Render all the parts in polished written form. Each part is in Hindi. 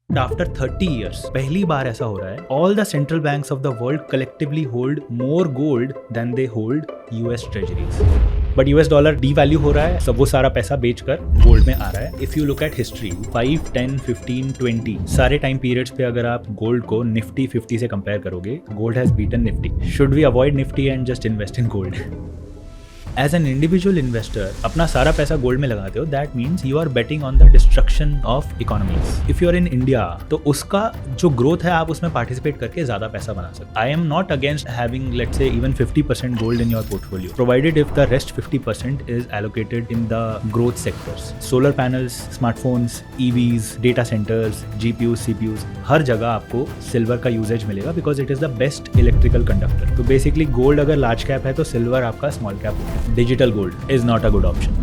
After 30 years, पहली बार ऐसा हो रहा है, all the central banks of the world collectively hold more gold than they hold US treasuries. But US dollar devalue हो रहा है, सब वो सारा पैसा बेचकर गोल्ड में आ रहा है. If you look at history 5, 10, 15, 20 सारे टाइम पीरियड्स पे अगर आप गोल्ड को निफ्टी 50 से कंपेयर करोगे, gold has beaten Nifty. Should we avoid Nifty and just invest in gold? As an individual investor अपना सारा पैसा गोल्ड में लगाते हो, that means you are betting on the destruction of economies. If you are in India तो उसका जो ग्रोथ है आप उसमें पार्टिसिपेट करके ज्यादा पैसा बना सकते. I am not against having let's say even 50% gold in your portfolio, provided if the rest 50% is allocated in the growth sectors. Solar panels, smartphones, EVs, data centres, GPUs, CPUs, हर जगह आपको सिल्वर का यूजेज मिलेगा because it is the best electrical conductor. तो बेसिकली गोल्ड अगर लार्ज कैप है तो सिल्वर आपका स्मॉल कैप होगा. Digital gold is not a good option.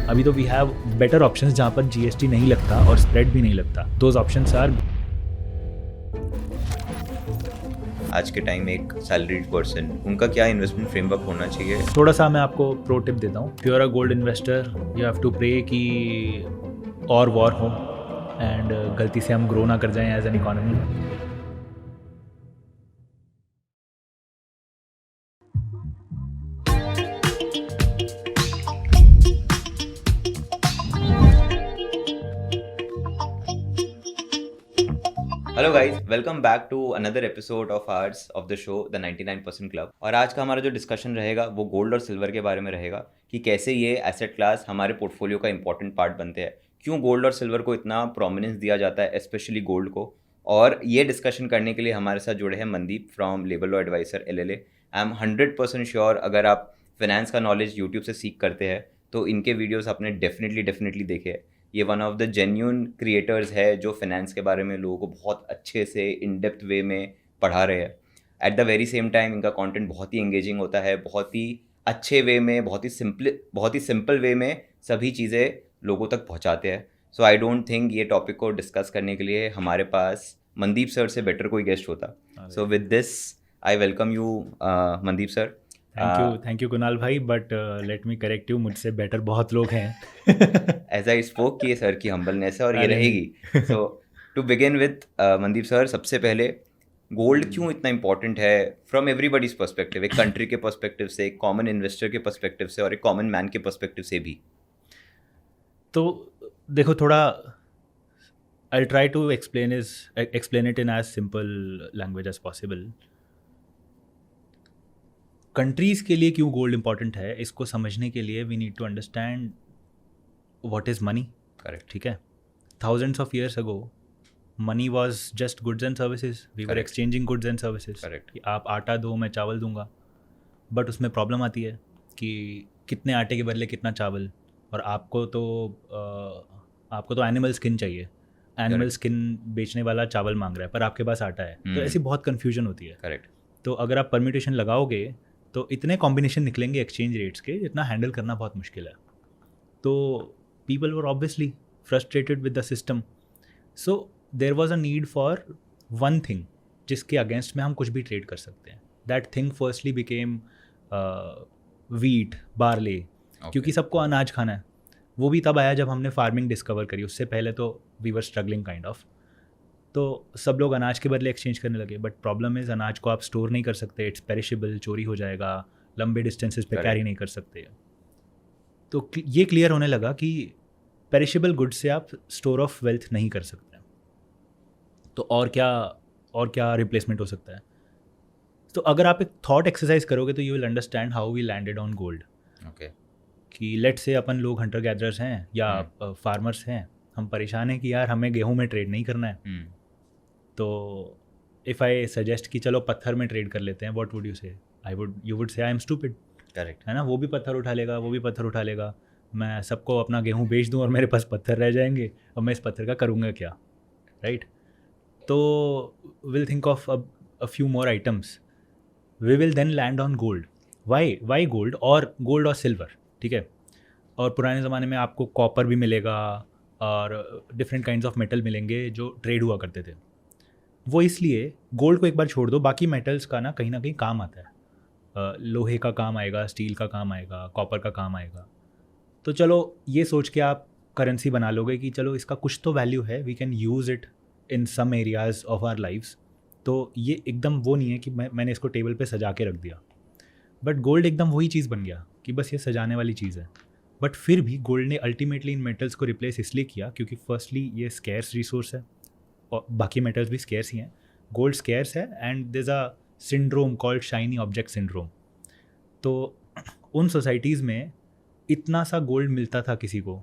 अभी तो वी हैव बेटर ऑप्शंस जहां पर जीएसटी नहीं लगता और स्प्रेड भी नहीं लगता. Those options are. आज के टाइम एक सैलरीड पर्सन, उनका क्या इन्वेस्टमेंट फ्रेमवर्क होना चाहिए? थोड़ा सा मैं आपको प्रो टिप देता हूँ. If you are a gold investor you have to pray कि और वॉर हो एंड गलती से हम ग्रो ना कर जाएं as an economy. Hello guys, welcome back to another episode of ours of the show the 99% club. और आज का हमारा जो डिस्कशन रहेगा वो गोल्ड और सिल्वर के बारे में रहेगा कि कैसे ये एसेट क्लास हमारे पोर्टफोलियो का इंपॉर्टेंट पार्ट बनते हैं, क्यों गोल्ड और सिल्वर को इतना प्रोमिनेंस दिया जाता है, स्पेशली गोल्ड को. और ये डिस्कशन करने के लिए हमारे साथ जुड़े हैं Mandeep from labour law advisor LLA. I am 100% sure अगर आप फाइनेंस का नॉलेज यूट्यूब से सीख करते हैं तो इनके वीडियोज़ आपने डेफिनेटली देखे हैं. ये one of the genuine creators है जो फाइनेंस के बारे में लोगों को बहुत अच्छे से इन डेप्थ वे में पढ़ा रहे हैं. At the very same time इनका कंटेंट बहुत ही एंगेजिंग होता है, बहुत ही अच्छे वे में, बहुत ही सिंपल वे में सभी चीज़ें लोगों तक पहुंचाते हैं. सो आई डोंट थिंक ये टॉपिक को डिस्कस करने के लिए हमारे पास मनदीप सर से बेटर कोई गेस्ट होता. So with this I welcome you Mandeep sir. Thank you Kunal भाई, but let me correct you, मुझसे बेटर बहुत लोग हैं. एज आई स्पोक कि सर की हम्बलनेस है और ये रहेगी. So to begin with Mandeep sir, सबसे पहले गोल्ड क्यों इतना इंपॉर्टेंट है फ्रॉम एवरीबडीज पर्सपेक्टिव, एक कंट्री के पर्सपेक्टिव से, एक कॉमन इन्वेस्टर के पर्सपेक्टिव से और एक कॉमन मैन के पर्सपेक्टिव से भी? तो देखो, थोड़ा I try to explain it in as simple language as possible. Countries के लिए क्यों गोल्ड इंपॉर्टेंट है, इसको समझने के लिए we need to understand what is money. Correct. ठीक है. Thousands of years ago money was just goods and services. We were exchanging goods and services. Correct. आप आटा दो, मैं चावल दूंगा. बट उसमें प्रॉब्लम आती है कि कितने आटे के बदले कितना चावल, और आपको तो एनिमल स्किन चाहिए. एनिमल स्किन बेचने वाला चावल मांग रहा है पर आपके पास आटा है. तो ऐसी बहुत कन्फ्यूजन होती है. करेक्ट. तो अगर आप परम्यूटेशन लगाओगे तो इतने कॉम्बिनेशन निकलेंगे एक्सचेंज रेट्स के, जितना हैंडल करना बहुत मुश्किल है. तो people were obviously frustrated with the system. So there was a need for one thing जिसके अगेंस्ट में हम कुछ भी ट्रेड कर सकते हैं. That thing firstly became wheat, barley, क्योंकि सबको अनाज खाना है. वो भी तब आया जब हमने फार्मिंग डिस्कवर करी. उससे पहले तो we were struggling kind of. तो सब लोग अनाज के बदले एक्सचेंज करने लगे. बट प्रॉब्लम इज़ अनाज को आप स्टोर नहीं कर सकते, इट्स पेरिशेबल, चोरी हो जाएगा, लंबे डिस्टेंसेस पे कैरी नहीं कर सकते. तो ये क्लियर होने लगा कि पेरिशेबल गुड्स से आप स्टोर ऑफ वेल्थ नहीं कर सकते. तो और क्या रिप्लेसमेंट हो सकता है. तो अगर आप एक थॉट एक्सरसाइज करोगे तो you will understand how we landed on gold. Okay. कि लेट से अपन लोग हंटर गैदरर्स हैं या फार्मर्स हैं, हम परेशान हैं कि यार हमें गेहूं में ट्रेड नहीं करना है. तो इफ़ आई सजेस्ट कि चलो पत्थर में ट्रेड कर लेते हैं, व्हाट वुड यू से? You would say I am stupid. Correct है ना. वो भी पत्थर उठा लेगा, मैं सबको अपना गेहूं बेच दूं और मेरे पास पत्थर रह जाएंगे, और मैं इस पत्थर का करूँगा क्या? राइट. तो will think of a few more items. We will then land on gold. Why gold और सिल्वर. ठीक है. और पुराने ज़माने में आपको कॉपर भी मिलेगा और डिफरेंट काइंड्स ऑफ मेटल मिलेंगे जो ट्रेड हुआ करते थे. वो इसलिए गोल्ड को एक बार छोड़ दो, बाकी मेटल्स का ना कहीं काम आता है. लोहे का काम आएगा, स्टील का काम आएगा, कॉपर का काम आएगा. तो चलो ये सोच के आप करेंसी बना लोगे कि चलो इसका कुछ तो वैल्यू है, we can use it in some areas of our lifes, तो ये एकदम वो नहीं है कि मैंने इसको टेबल पे सजा के रख दिया। बट गोल्ड एकदम वही चीज़ बन गया कि बस ये सजाने वाली चीज़ है। बट फिर भी गोल्ड ने अल्टीमेटली इन मेटल्स को रिप्लेस इसलिए किया क्योंकि फर्स्टली ये स्केर्स रिसोर्स है और बाकी मेटल्स भी स्केर्स ही हैं, गोल्ड स्केर्स है and there is a syndrome called shiny object syndrome. तो उन सोसाइटीज़ में इतना सा गोल्ड मिलता था किसी को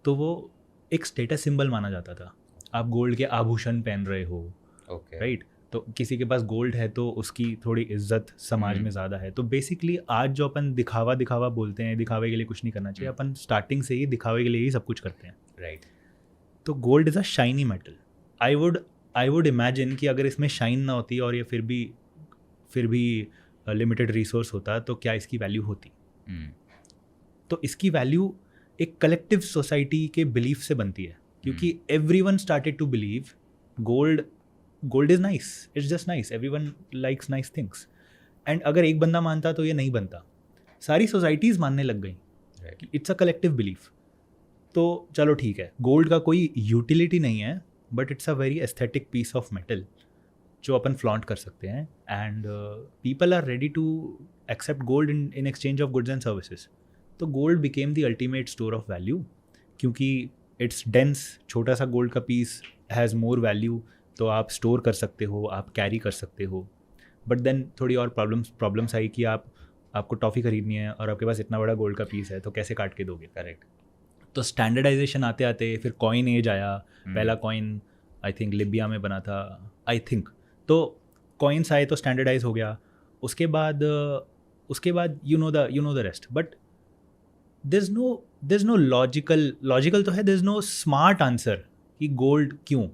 तो वो एक स्टेटस सिंबल माना जाता था। आप गोल्ड के आभूषण पहन रहे हो, राइट, तो किसी के पास गोल्ड है तो उसकी थोड़ी इज्जत समाज में ज़्यादा है। तो बेसिकली आज जो अपन दिखावा बोलते हैं, दिखावे के लिए कुछ नहीं करना चाहिए, अपन स्टार्टिंग से ही दिखावे के लिए ही सब कुछ करते हैं, राइट। तो gold is a shiny metal. I would imagine कि अगर इसमें शाइन ना होती और ये फिर भी लिमिटेड रिसोर्स होता तो क्या इसकी वैल्यू होती। तो इसकी वैल्यू एक कलेक्टिव सोसाइटी के बिलीफ से बनती है क्योंकि everyone started to believe gold is nice, it's just nice, everyone likes nice things. And अगर एक बंदा मानता तो ये नहीं बनता, सारी सोसाइटीज़ मानने लग गई, इट्स अ कलेक्टिव बिलीफ। तो चलो ठीक है, गोल्ड का कोई यूटिलिटी नहीं है but it's a very aesthetic piece of metal जो अपन फ्लॉन्ट कर सकते हैं and people are ready to accept gold in exchange of goods and services. तो gold became the ultimate store of value क्योंकि इट्स डेंस, छोटा सा गोल्ड का पीस हैज़ मोर वैल्यू, तो आप स्टोर कर सकते हो, आप कैरी कर सकते हो। बट देन थोड़ी और प्रॉब्लम्स आई कि आपको टॉफ़ी खरीदनी है और आपके पास इतना बड़ा गोल्ड का पीस है तो कैसे काट के दोगे। करेक्ट। तो स्टैंडर्डाइजेशन आते आते फिर कॉइन एज आया। पहला कॉइन आई थिंक लिबिया में बना था, आई थिंक। तो कॉइन्स आए तो स्टैंडर्डाइज हो गया। उसके बाद you know the rest. But there is no logical तो है, there is no smart answer कि गोल्ड क्यों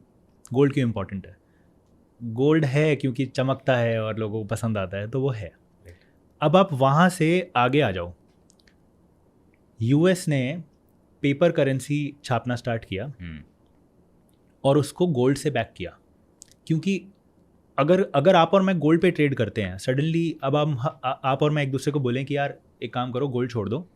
इम्पॉर्टेंट है। गोल्ड है क्योंकि चमकता है और लोगों को पसंद आता है तो वो है। अब आप वहाँ से आगे आ जाओ। यूएस ने पेपर करेंसी छापना स्टार्ट किया और उसको गोल्ड से बैक किया क्योंकि अगर आप और मैं गोल्ड पे ट्रेड करते हैं, सडनली अब आप और मैं एक दूसरे को बोलें कि यार एक काम करो, गोल्ड छोड़ दो,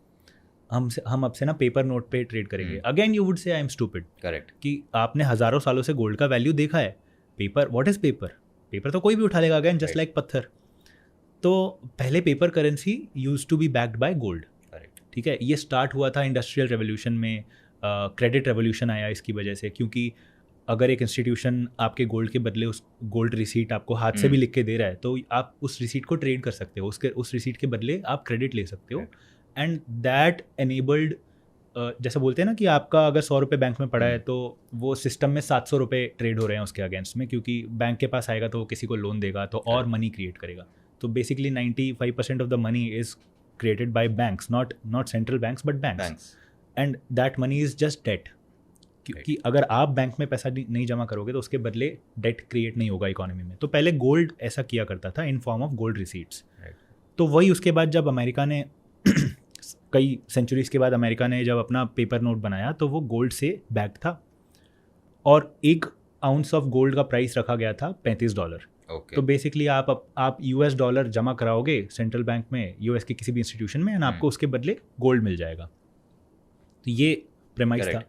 हम अब से ना पेपर नोट पे ट्रेड करेंगे, again you would say I am stupid. Correct. कि आपने हज़ारों सालों से गोल्ड का वैल्यू देखा है, पेपर, व्हाट इज़ पेपर तो कोई भी उठा लेगा अगेन, जस्ट लाइक पत्थर। तो पहले paper currency used to be backed by gold, ठीक है। ये स्टार्ट हुआ था इंडस्ट्रियल रेवोल्यूशन में, क्रेडिट रेवोल्यूशन आया इसकी वजह से, क्योंकि अगर एक इंस्टीट्यूशन आपके गोल्ड के बदले उस गोल्ड रिसीट आपको हाथ से भी लिख के दे रहा है तो आप उस रिसीट को ट्रेड कर सकते हो, उस रिसीट के बदले आप क्रेडिट ले सकते हो। एंड दैट एनेबल्ड, जैसा बोलते हैं ना कि आपका अगर 100 रुपये बैंक में पड़ा है तो वो सिस्टम में 700 रुपये ट्रेड हो रहे हैं उसके अगेंस्ट में, क्योंकि बैंक के पास आएगा तो वो किसी को लोन देगा तो और मनी क्रिएट करेगा। तो basically 95% of the money is created by banks, not central banks but banks. And that money is just debt. क्योंकि अगर आप बैंक में पैसा नहीं जमा करोगे तो उसके बदले डेट क्रिएट नहीं होगा इकोनॉमी में। तो पहले गोल्ड ऐसा किया करता था in form of gold receipts. तो वही उसके बाद जब अमेरिका ने कई सेंचुरीज के बाद अमेरिका ने जब अपना पेपर नोट बनाया तो वो गोल्ड से बैक्ड था और 1 आउंस ऑफ गोल्ड का प्राइस रखा गया था $35। तो बेसिकली आप US डॉलर जमा कराओगे सेंट्रल बैंक में US के किसी भी इंस्टीट्यूशन में एंड आपको उसके बदले गोल्ड मिल जाएगा। तो ये प्रेमाइस था।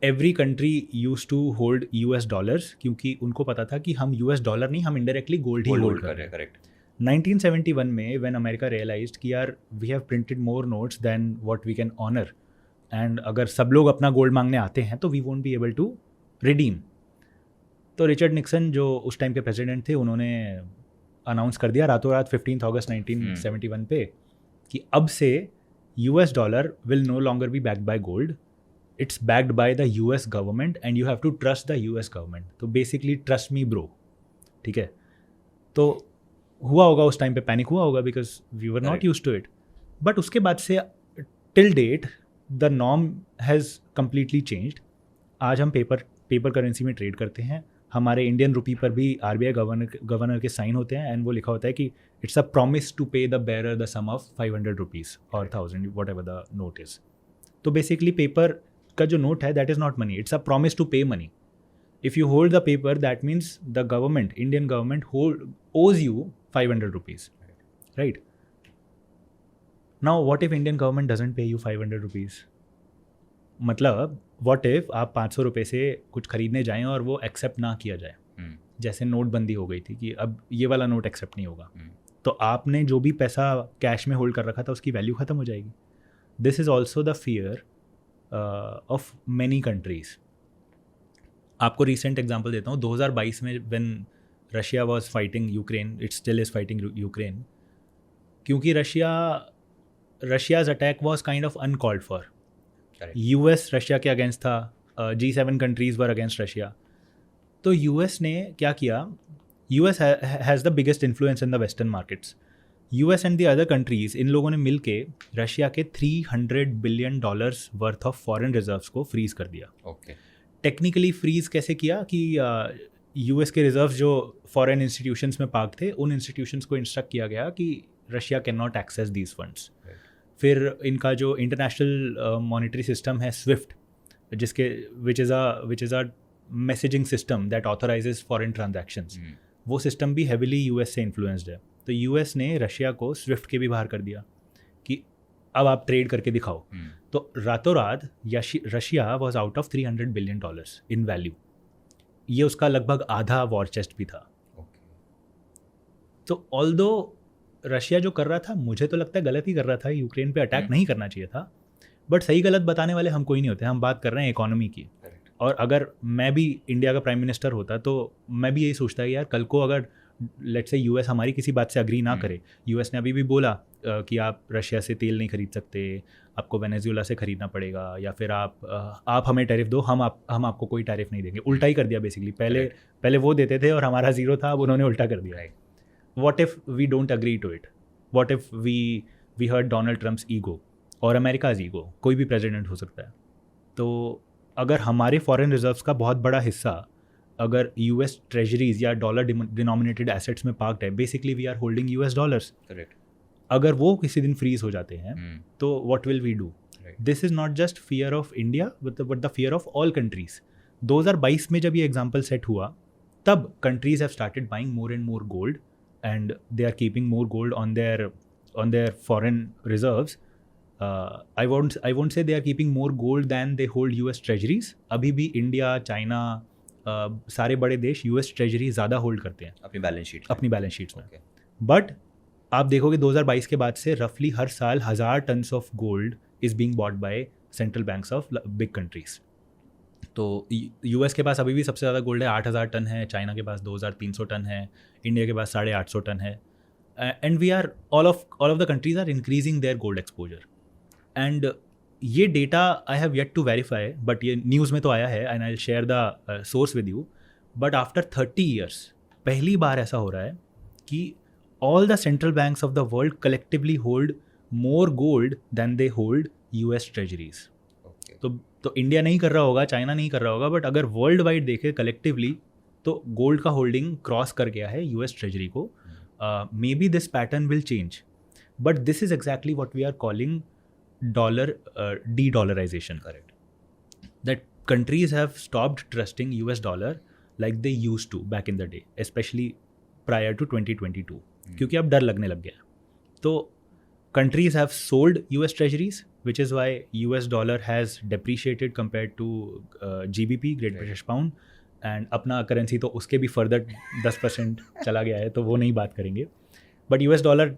Every country used to hold US dollars क्योंकि उनको पता था कि हम US डॉलर नहीं, हम इनडायरेक्टली गोल्ड ही होल्ड कर रहे हैं। करेक्ट। 1971 में व्हेन अमेरिका रियलाइज्ड कि यार we have printed more notes than what we can honour, and अगर सब लोग अपना गोल्ड मांगने आते हैं तो we won't be able to redeem. तो रिचर्ड निक्सन जो उस टाइम के प्रेसिडेंट थे उन्होंने अनाउंस कर दिया रातों रात 15 अगस्त 1971 पे कि अब से US dollar will no longer be backed by gold, it's backed by the US government and you have to trust the US government. तो बेसिकली ट्रस्ट मी ब्रो, ठीक है। तो हुआ होगा उस टाइम पे, पैनिक हुआ होगा because we were not used to it. But उसके बाद से till date the norm has completely changed. आज हम पेपर करेंसी में ट्रेड करते हैं। हमारे इंडियन रुपी पर भी RBI गवर्नर के साइन होते हैं एंड वो लिखा होता है कि it's a promise to pay the bearer the sum of 500 rupees और 1000 whatever the note is. तो बेसिकली पेपर का जो नोट है that is not money, it's a promise to pay money. If you hold the paper that means the government, Indian government owes you 500 rupees, right? Now what if Indian government doesn't pay you 500 rupees? मतलब व्हाट इफ आप 500 रुपये से कुछ खरीदने जाएं और वो एक्सेप्ट ना किया जाए, जैसे नोटबंदी हो गई थी कि अब ये वाला नोट एक्सेप्ट नहीं होगा, तो आपने जो भी पैसा कैश में होल्ड कर रखा था उसकी वैल्यू ख़त्म हो जाएगी. This is also the fear of many countries. आपको रिसेंट एग्जांपल देता हूँ. 2022 में when Russia was fighting Ukraine, it still is fighting Ukraine, क्योंकि Russia's attack was kind of uncalled for. US Russia के अगेंस्ट था, G7 countries were against Russia. तो यूएस ने क्या किया? US has the biggest influence in the western markets. US and the other countries, इन लोगों ने मिल के रशिया के $300 billion worth of foreign reserves को फ्रीज़ कर दिया. टेक्निकली फ्रीज़ कैसे किया कि यूएस के रिजर्व्स जो फॉरेन इंस्टीट्यूशंस में पार्क थे, उन इंस्टीट्यूशंस को इंस्ट्रक्ट किया गया कि Russia can not access these funds. फिर इनका जो इंटरनेशनल मॉनेटरी सिस्टम है स्विफ्ट, जिसके which is a messaging system that authorises foreign transactions, वो सिस्टम भी हेविली यूएस से इन्फ्लुएंस्ड है. तो यूएस ने रशिया को स्विफ्ट के भी बाहर कर दिया कि अब आप ट्रेड करके दिखाओ. तो रातों रात Russia was out of $300 billion in value. ये उसका लगभग आधा वॉर चेस्ट भी था. तो ऑल्दो रशिया जो कर रहा था, मुझे तो लगता है गलत ही कर रहा था, यूक्रेन पे अटैक नहीं करना चाहिए था, बट सही गलत बताने वाले हम कोई नहीं होते. हम बात कर रहे हैं इकोनॉमी की. और अगर मैं भी इंडिया का प्राइम मिनिस्टर होता तो मैं भी यही सोचता है कि यार कल को अगर लेट्स से यूएस हमारी किसी बात से अग्री ना करे, यूएस ने अभी भी बोला कि आप रशिया से तेल नहीं खरीद सकते, आपको वेनेजुएला से खरीदना पड़ेगा, या फिर आप हमें टैरिफ दो, हम आपको कोई टैरिफ नहीं देंगे. उल्टा ही कर दिया बेसिकली. पहले वो देते थे और हमारा ज़ीरो था, अब उन्होंने उल्टा कर दिया. What if we don't agree to it? What if we hurt Donald Trump's ego or America's ego? कोई भी प्रेसिडेंट हो सकता है. तो अगर हमारे फॉरेन रिजर्व्स का बहुत बड़ा हिस्सा अगर यूएस ट्रेजरीज या डॉलर डिनोमिनेटेड एसेट्स में पार्क्ड है, basically we are holding US dollars. Correct. अगर वो किसी दिन फ्रीज हो जाते हैं तो what will we do? This is not just fear of India but the fear of all countries. 2022 में जब ये एग्जाम्पल सेट हुआ, तब countries have started buying more and more gold and they are keeping more gold on their foreign reserves. I won't say they are keeping more gold than they hold US treasuries. अभी भी इंडिया, चाइना, सारे बड़े देश US treasury ज़्यादा होल्ड करते हैं अपनी बैलेंस शीट्स में. बट आप देखोगे 2022 के बाद से रफली हर साल 1000 tons of gold is being bought by central banks of big countries. तो यूएस के पास अभी भी सबसे ज़्यादा गोल्ड है, 8000 टन है. चाइना के पास 2300 टन है. इंडिया के पास 850 टन है. And we are all of the countries are increasing their gold exposure. And ये data I have yet to verify, but ये न्यूज़ में तो आया है and I will share the source with you. But after 30 years पहली बार ऐसा हो रहा है कि all the central banks of the world collectively hold more gold than they hold US treasuries. तो इंडिया नहीं कर रहा होगा, चाइना नहीं कर रहा होगा, बट अगर वर्ल्ड वाइड देखे कलेक्टिवली तो गोल्ड का होल्डिंग क्रॉस कर गया है यूएस ट्रेजरी को. Maybe this pattern will change, but this is exactly what we are calling dollar de-dollarization. Correct. That countries have stopped trusting US dollar like they used to back in the day, especially prior to 2022. क्योंकि अब डर लगने लग गया. तो countries have sold US treasuries, which is why US dollar has depreciated compared to GBP, Great British Pound, and अपना करेंसी तो उसके भी फर्दर 10% चला गया है, तो वो नहीं बात करेंगे. बट US डॉलर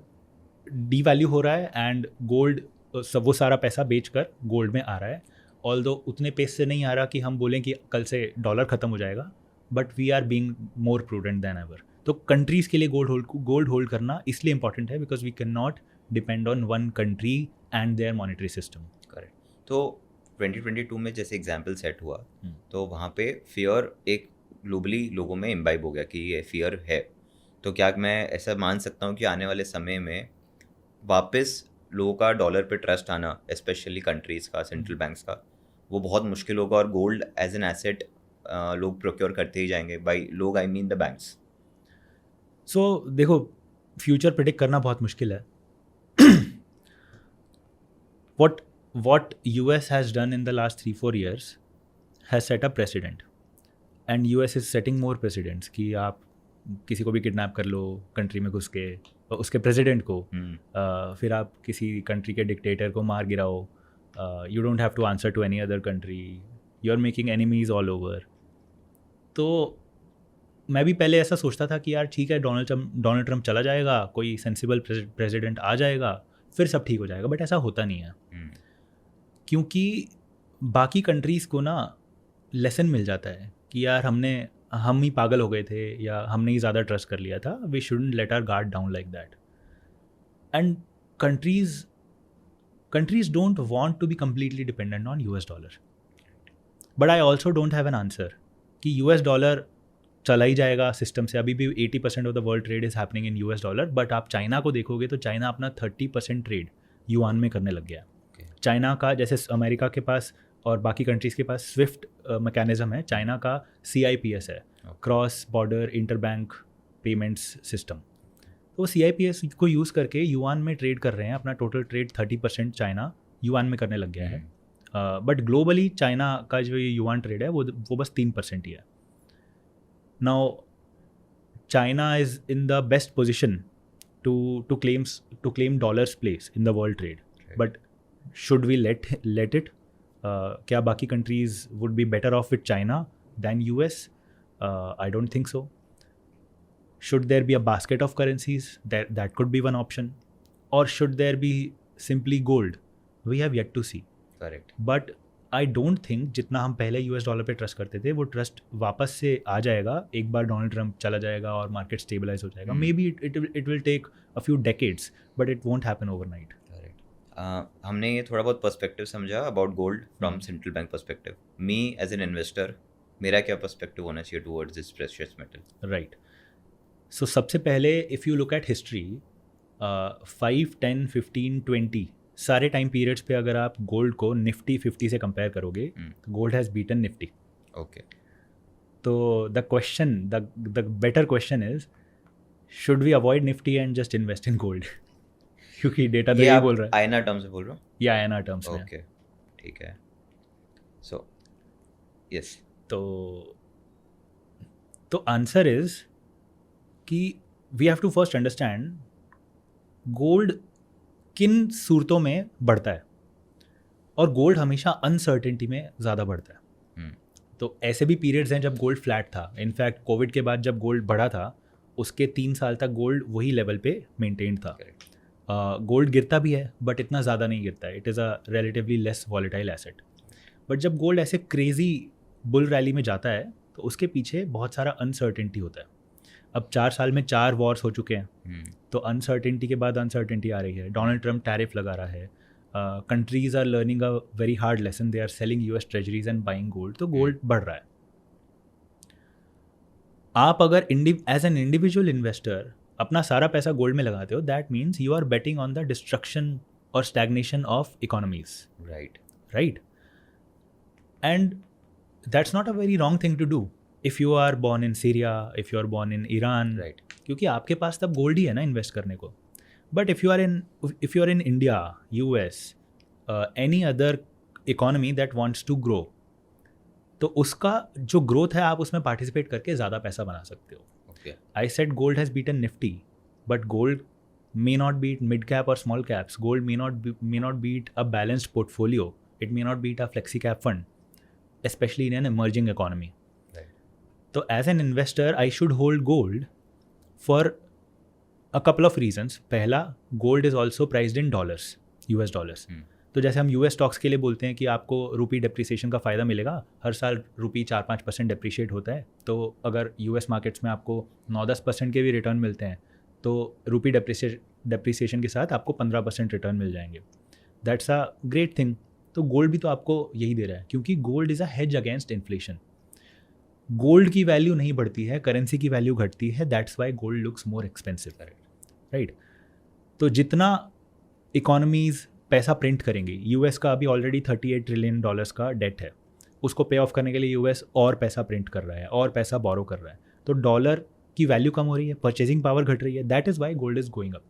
डीवैल्यू हो रहा है एंड गोल्ड सब वो सारा पैसा बेचकर गोल्ड में आ रहा है. ऑल्दो उतने पेस से नहीं आ रहा कि हम बोलें कि कल से डॉलर ख़त्म हो जाएगा, but we are being more prudent than ever. तो कंट्रीज़ के लिए गोल्ड होल्ड करना इसलिए इंपॉर्टेंट है because we can not depend on one country and their monetary system. Correct. तो 2022 में जैसे एग्जाम्पल सेट हुआ तो वहाँ पे फियर एक ग्लोबली लोगों में इम्बाइब हो गया कि ये फियर है. तो क्या मैं ऐसा मान सकता हूँ कि आने वाले समय में वापस लोगों का डॉलर पे ट्रस्ट आना, स्पेशली कंट्रीज़ का, सेंट्रल बैंक्स का, वो बहुत मुश्किल होगा और गोल्ड एज एन एसेट लोग प्रोक्योर करते ही जाएंगे. बाई लोग आई मीन द बैंक्स. सो देखो, फ्यूचर प्रिडिक्ट करना बहुत मुश्किल है. what US has done in the last 3-4 years has set a precedent, and US is setting more precedents कि आप किसी को भी किडनैप कर लो कंट्री में घुस के, उसके प्रेसिडेंट को, फिर आप किसी कंट्री के डिक्टेटर को मार गिराओ, you don't have to answer to any other country, you are making enemies all over. तो मैं भी पहले ऐसा सोचता था कि यार ठीक है, डोनाल्ड ट्रम्प चला जाएगा, कोई सेंसिबल प्रेसिडेंट आ जाएगा, फिर सब ठीक हो जाएगा। बट ऐसा होता नहीं है, क्योंकि बाकी कंट्रीज़ को ना लेसन मिल जाता है कि यार हम ही पागल हो गए थे या हमने ही ज़्यादा ट्रस्ट कर लिया था, we shouldn't let our guard down like that. And countries don't want to be completely dependent on US dollar. But I also don't have an answer कि US डॉलर चला ही जाएगा सिस्टम से। अभी भी 80% of the world trade is happening in US dollar. But आप चाइना को देखोगे तो चाइना अपना 30% ट्रेड युआन में करने लग गया। चाइना का, जैसे अमेरिका के पास और बाकी कंट्रीज़ के पास स्विफ्ट मैकेनिज्म है, चाइना का CIPS है, cross border interbank payments system. तो CIPS को यूज़ करके युआन में ट्रेड कर रहे हैं। अपना टोटल ट्रेड 30% चाइना युआन में करने लग गया है। बट ग्लोबली चाइना का जो ये युआन ट्रेड है वो बस 3% ही है। Now China is in the best position to claim dollars place in the world trade. But should we let it? क्या बाकी countries would be better off with China than US? I don't think so. Should there be a basket of currencies? That could be one option. Or should there be simply gold? We have yet to see. Correct. But I don't think जितना हम पहले US डॉलर पे ट्रस्ट करते थे वो ट्रस्ट वापस से आ जाएगा एक बार डोनाल्ड ट्रम्प चला जाएगा और मार्केट स्टेबलाइज हो जाएगा। Maybe it will take a few decades but it won't happen overnight. हमने ये थोड़ा बहुत पर्सपेक्टिव समझा about gold from central bank perspective. Me as an investor, मेरा क्या पर्सपेक्टिव होना चाहिए towards this precious metal? Right. So सबसे पहले if you look at history 5, 10, 15, 20 सारे टाइम पीरियड्स पे अगर आप गोल्ड को निफ्टी 50 से कंपेयर करोगे तो gold has beaten Nifty. Okay. तो the better question is, should we avoid Nifty and just invest in gold? क्योंकि डेटा तो यही बोल रहा है। INR टर्म्स में बोल रहा हूँ या INR टर्म्स में। ओके, ठीक है। सो यस, तो आंसर इज कि we have to first understand gold किन सूरतों में बढ़ता है, और गोल्ड हमेशा अनसर्टेनिटी में ज़्यादा बढ़ता है। तो ऐसे भी पीरियड्स हैं जब गोल्ड फ्लैट था। इनफैक्ट कोविड के बाद जब गोल्ड बढ़ा था उसके 3 साल तक गोल्ड वही लेवल पे मेंटेन था। गोल्ड गिरता भी है बट इतना ज़्यादा नहीं गिरता है। It is a relatively less volatile asset. But जब गोल्ड ऐसे क्रेजी बुल रैली में जाता है तो उसके पीछे बहुत सारा अनसर्टेनिटी होता है। अब 4 साल में 4 वॉर्स हो चुके हैं, तो अनसर्टेनिटी के बाद अनसर्टेनिटी आ रही है। डोनाल्ड ट्रम्प टैरिफ लगा रहा है। Countries are learning a very hard lesson, they are selling US treasuries and buying gold. तो गोल्ड बढ़ रहा है। आप अगर एज एन इंडिविजुअल इन्वेस्टर अपना सारा पैसा गोल्ड में लगाते हो, that means you are betting on the destruction और stagnation of economies. Right. And that's not a very wrong thing to do if you are born in Syria, if you are born in Iran, क्योंकि आपके पास तब गोल्ड ही है ना इन्वेस्ट करने को। But if you are in India, US, any other economy that wants to grow, तो उसका जो ग्रोथ है आप उसमें पार्टिसिपेट करके ज़्यादा पैसा बना सकते हो। I said gold has beaten Nifty, but gold may not beat mid cap or small caps. Gold may not beat a balanced portfolio. It may not beat a flexi cap fund, especially in an emerging economy. So as an investor, I should hold gold for a couple of reasons. पहला, gold is also priced in dollars, US dollars. तो जैसे हम US स्टॉक्स के लिए बोलते हैं कि आपको रुपी डेप्रिसिएशन का फ़ायदा मिलेगा, हर साल रुपी 4-5% डेप्रिशिएट होता है। तो अगर US मार्केट्स में आपको 9-10% के भी रिटर्न मिलते हैं तो रुपी डेप्रिसिएशन के साथ आपको 15% रिटर्न मिल जाएंगे। That's a great thing. तो गोल्ड भी तो आपको यही दे रहा है, क्योंकि gold is a hedge against inflation. Gold की वैल्यू नहीं बढ़ती है, करेंसी की वैल्यू घटती है। That's why gold looks more expensive. Right. तो जितना इकोनॉमीज़ पैसा प्रिंट करेंगी, US का अभी ऑलरेडी $38 ट्रिलियन का डेट है, उसको पे ऑफ करने के लिए US और पैसा प्रिंट कर रहा है और पैसा बोरो कर रहा है। तो डॉलर की वैल्यू कम हो रही है, परचेजिंग पावर घट रही है। That is why gold is going up.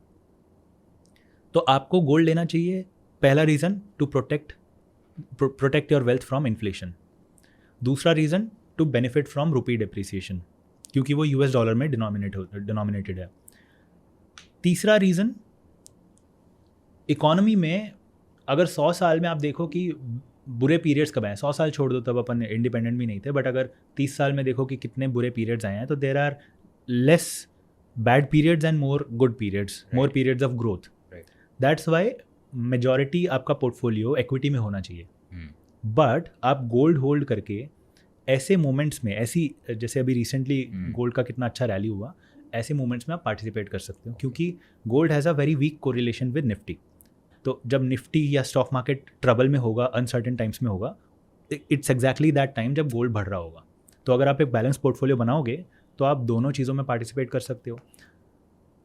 तो आपको गोल्ड लेना चाहिए, पहला reason to protect your wealth from inflation. दूसरा reason to benefit from rupee depreciation, क्योंकि वो US डॉलर में डिनोमिनेटेड है। तीसरा रीज़न, इकोनॉमी में अगर 100 साल में आप देखो कि बुरे पीरियड्स कब आए, 100 साल छोड़ दो, तब अपन इंडिपेंडेंट भी नहीं थे, बट अगर 30 साल में देखो कि कितने बुरे पीरियड्स आए हैं, तो there are less bad periods and more good periods, more periods of growth. That's why majority आपका पोर्टफोलियो इक्विटी में होना चाहिए. बट आप गोल्ड होल्ड करके ऐसे मोमेंट्स में, ऐसी जैसे अभी रिसेंटली गोल्ड का कितना अच्छा रैली हुआ, ऐसे मोमेंट्स में आप पार्टिसिपेट कर सकते हो, क्योंकि gold has a very weak correlation with Nifty. तो जब निफ्टी या स्टॉक मार्केट ट्रबल में होगा, अनसर्टेन टाइम्स में होगा, इट्स एग्जैक्टली दैट टाइम जब गोल्ड बढ़ रहा होगा. तो अगर आप एक बैलेंस पोर्टफोलियो बनाओगे तो आप दोनों चीज़ों में पार्टिसिपेट कर सकते हो.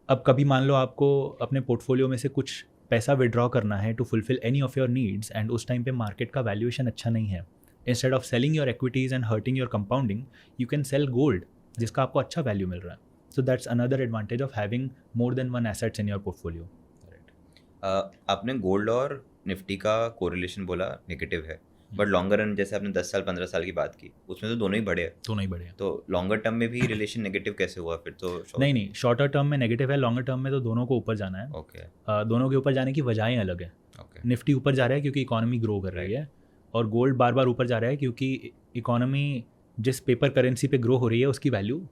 अब कभी मान लो आपको अपने पोर्टफोलियो में से कुछ पैसा विड्रॉ करना है to fulfil any of your needs, and उस टाइम पे मार्केट का वैल्यूएशन अच्छा नहीं है. Instead of selling your equities and hurting your compounding, you can sell gold जिसका आपको अच्छा वैल्यू मिल रहा है. So that's another advantage of having more than one assets in your portfolio. आपने गोल्ड और निफ्टी का कोरिलेशन बोला नेगेटिव है, बट लॉन्गर रन जैसे आपने 10 साल 15 साल की बात की, उसमें तो दोनों ही बढ़े हैं. दोनों ही बढ़े हैं. तो लॉन्गर टर्म में भी रिलेशन नेगेटिव कैसे हुआ फिर? तो नहीं, शॉर्टर टर्म में नेगेटिव है, लॉन्गर टर्म में तो दोनों को ऊपर जाना है. ओके. दोनों के ऊपर जाने की वजहें अलग है. निफ्टी ऊपर जा रहा है क्योंकि इकोनॉमी ग्रो कर रही है, और गोल्ड बार बार ऊपर जा रहा है क्योंकि इकोनॉमी जिस पेपर करेंसी पे ग्रो हो रही है उसकी वैल्यू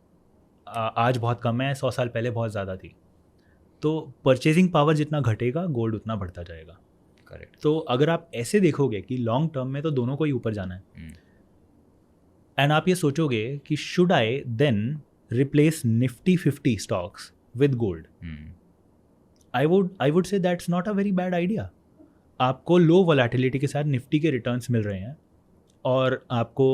आज बहुत कम है, 100 साल पहले बहुत ज़्यादा थी. तो परचेजिंग पावर जितना घटेगा, गोल्ड उतना बढ़ता जाएगा. करेक्ट. तो अगर आप ऐसे देखोगे कि लॉन्ग टर्म में तो दोनों को ही ऊपर जाना है, एंड आप ये सोचोगे कि should I then replace Nifty 50 stocks with gold, I would say that's not a very bad idea. आपको लो वोलेटिलिटी के साथ निफ्टी के रिटर्न्स मिल रहे हैं और आपको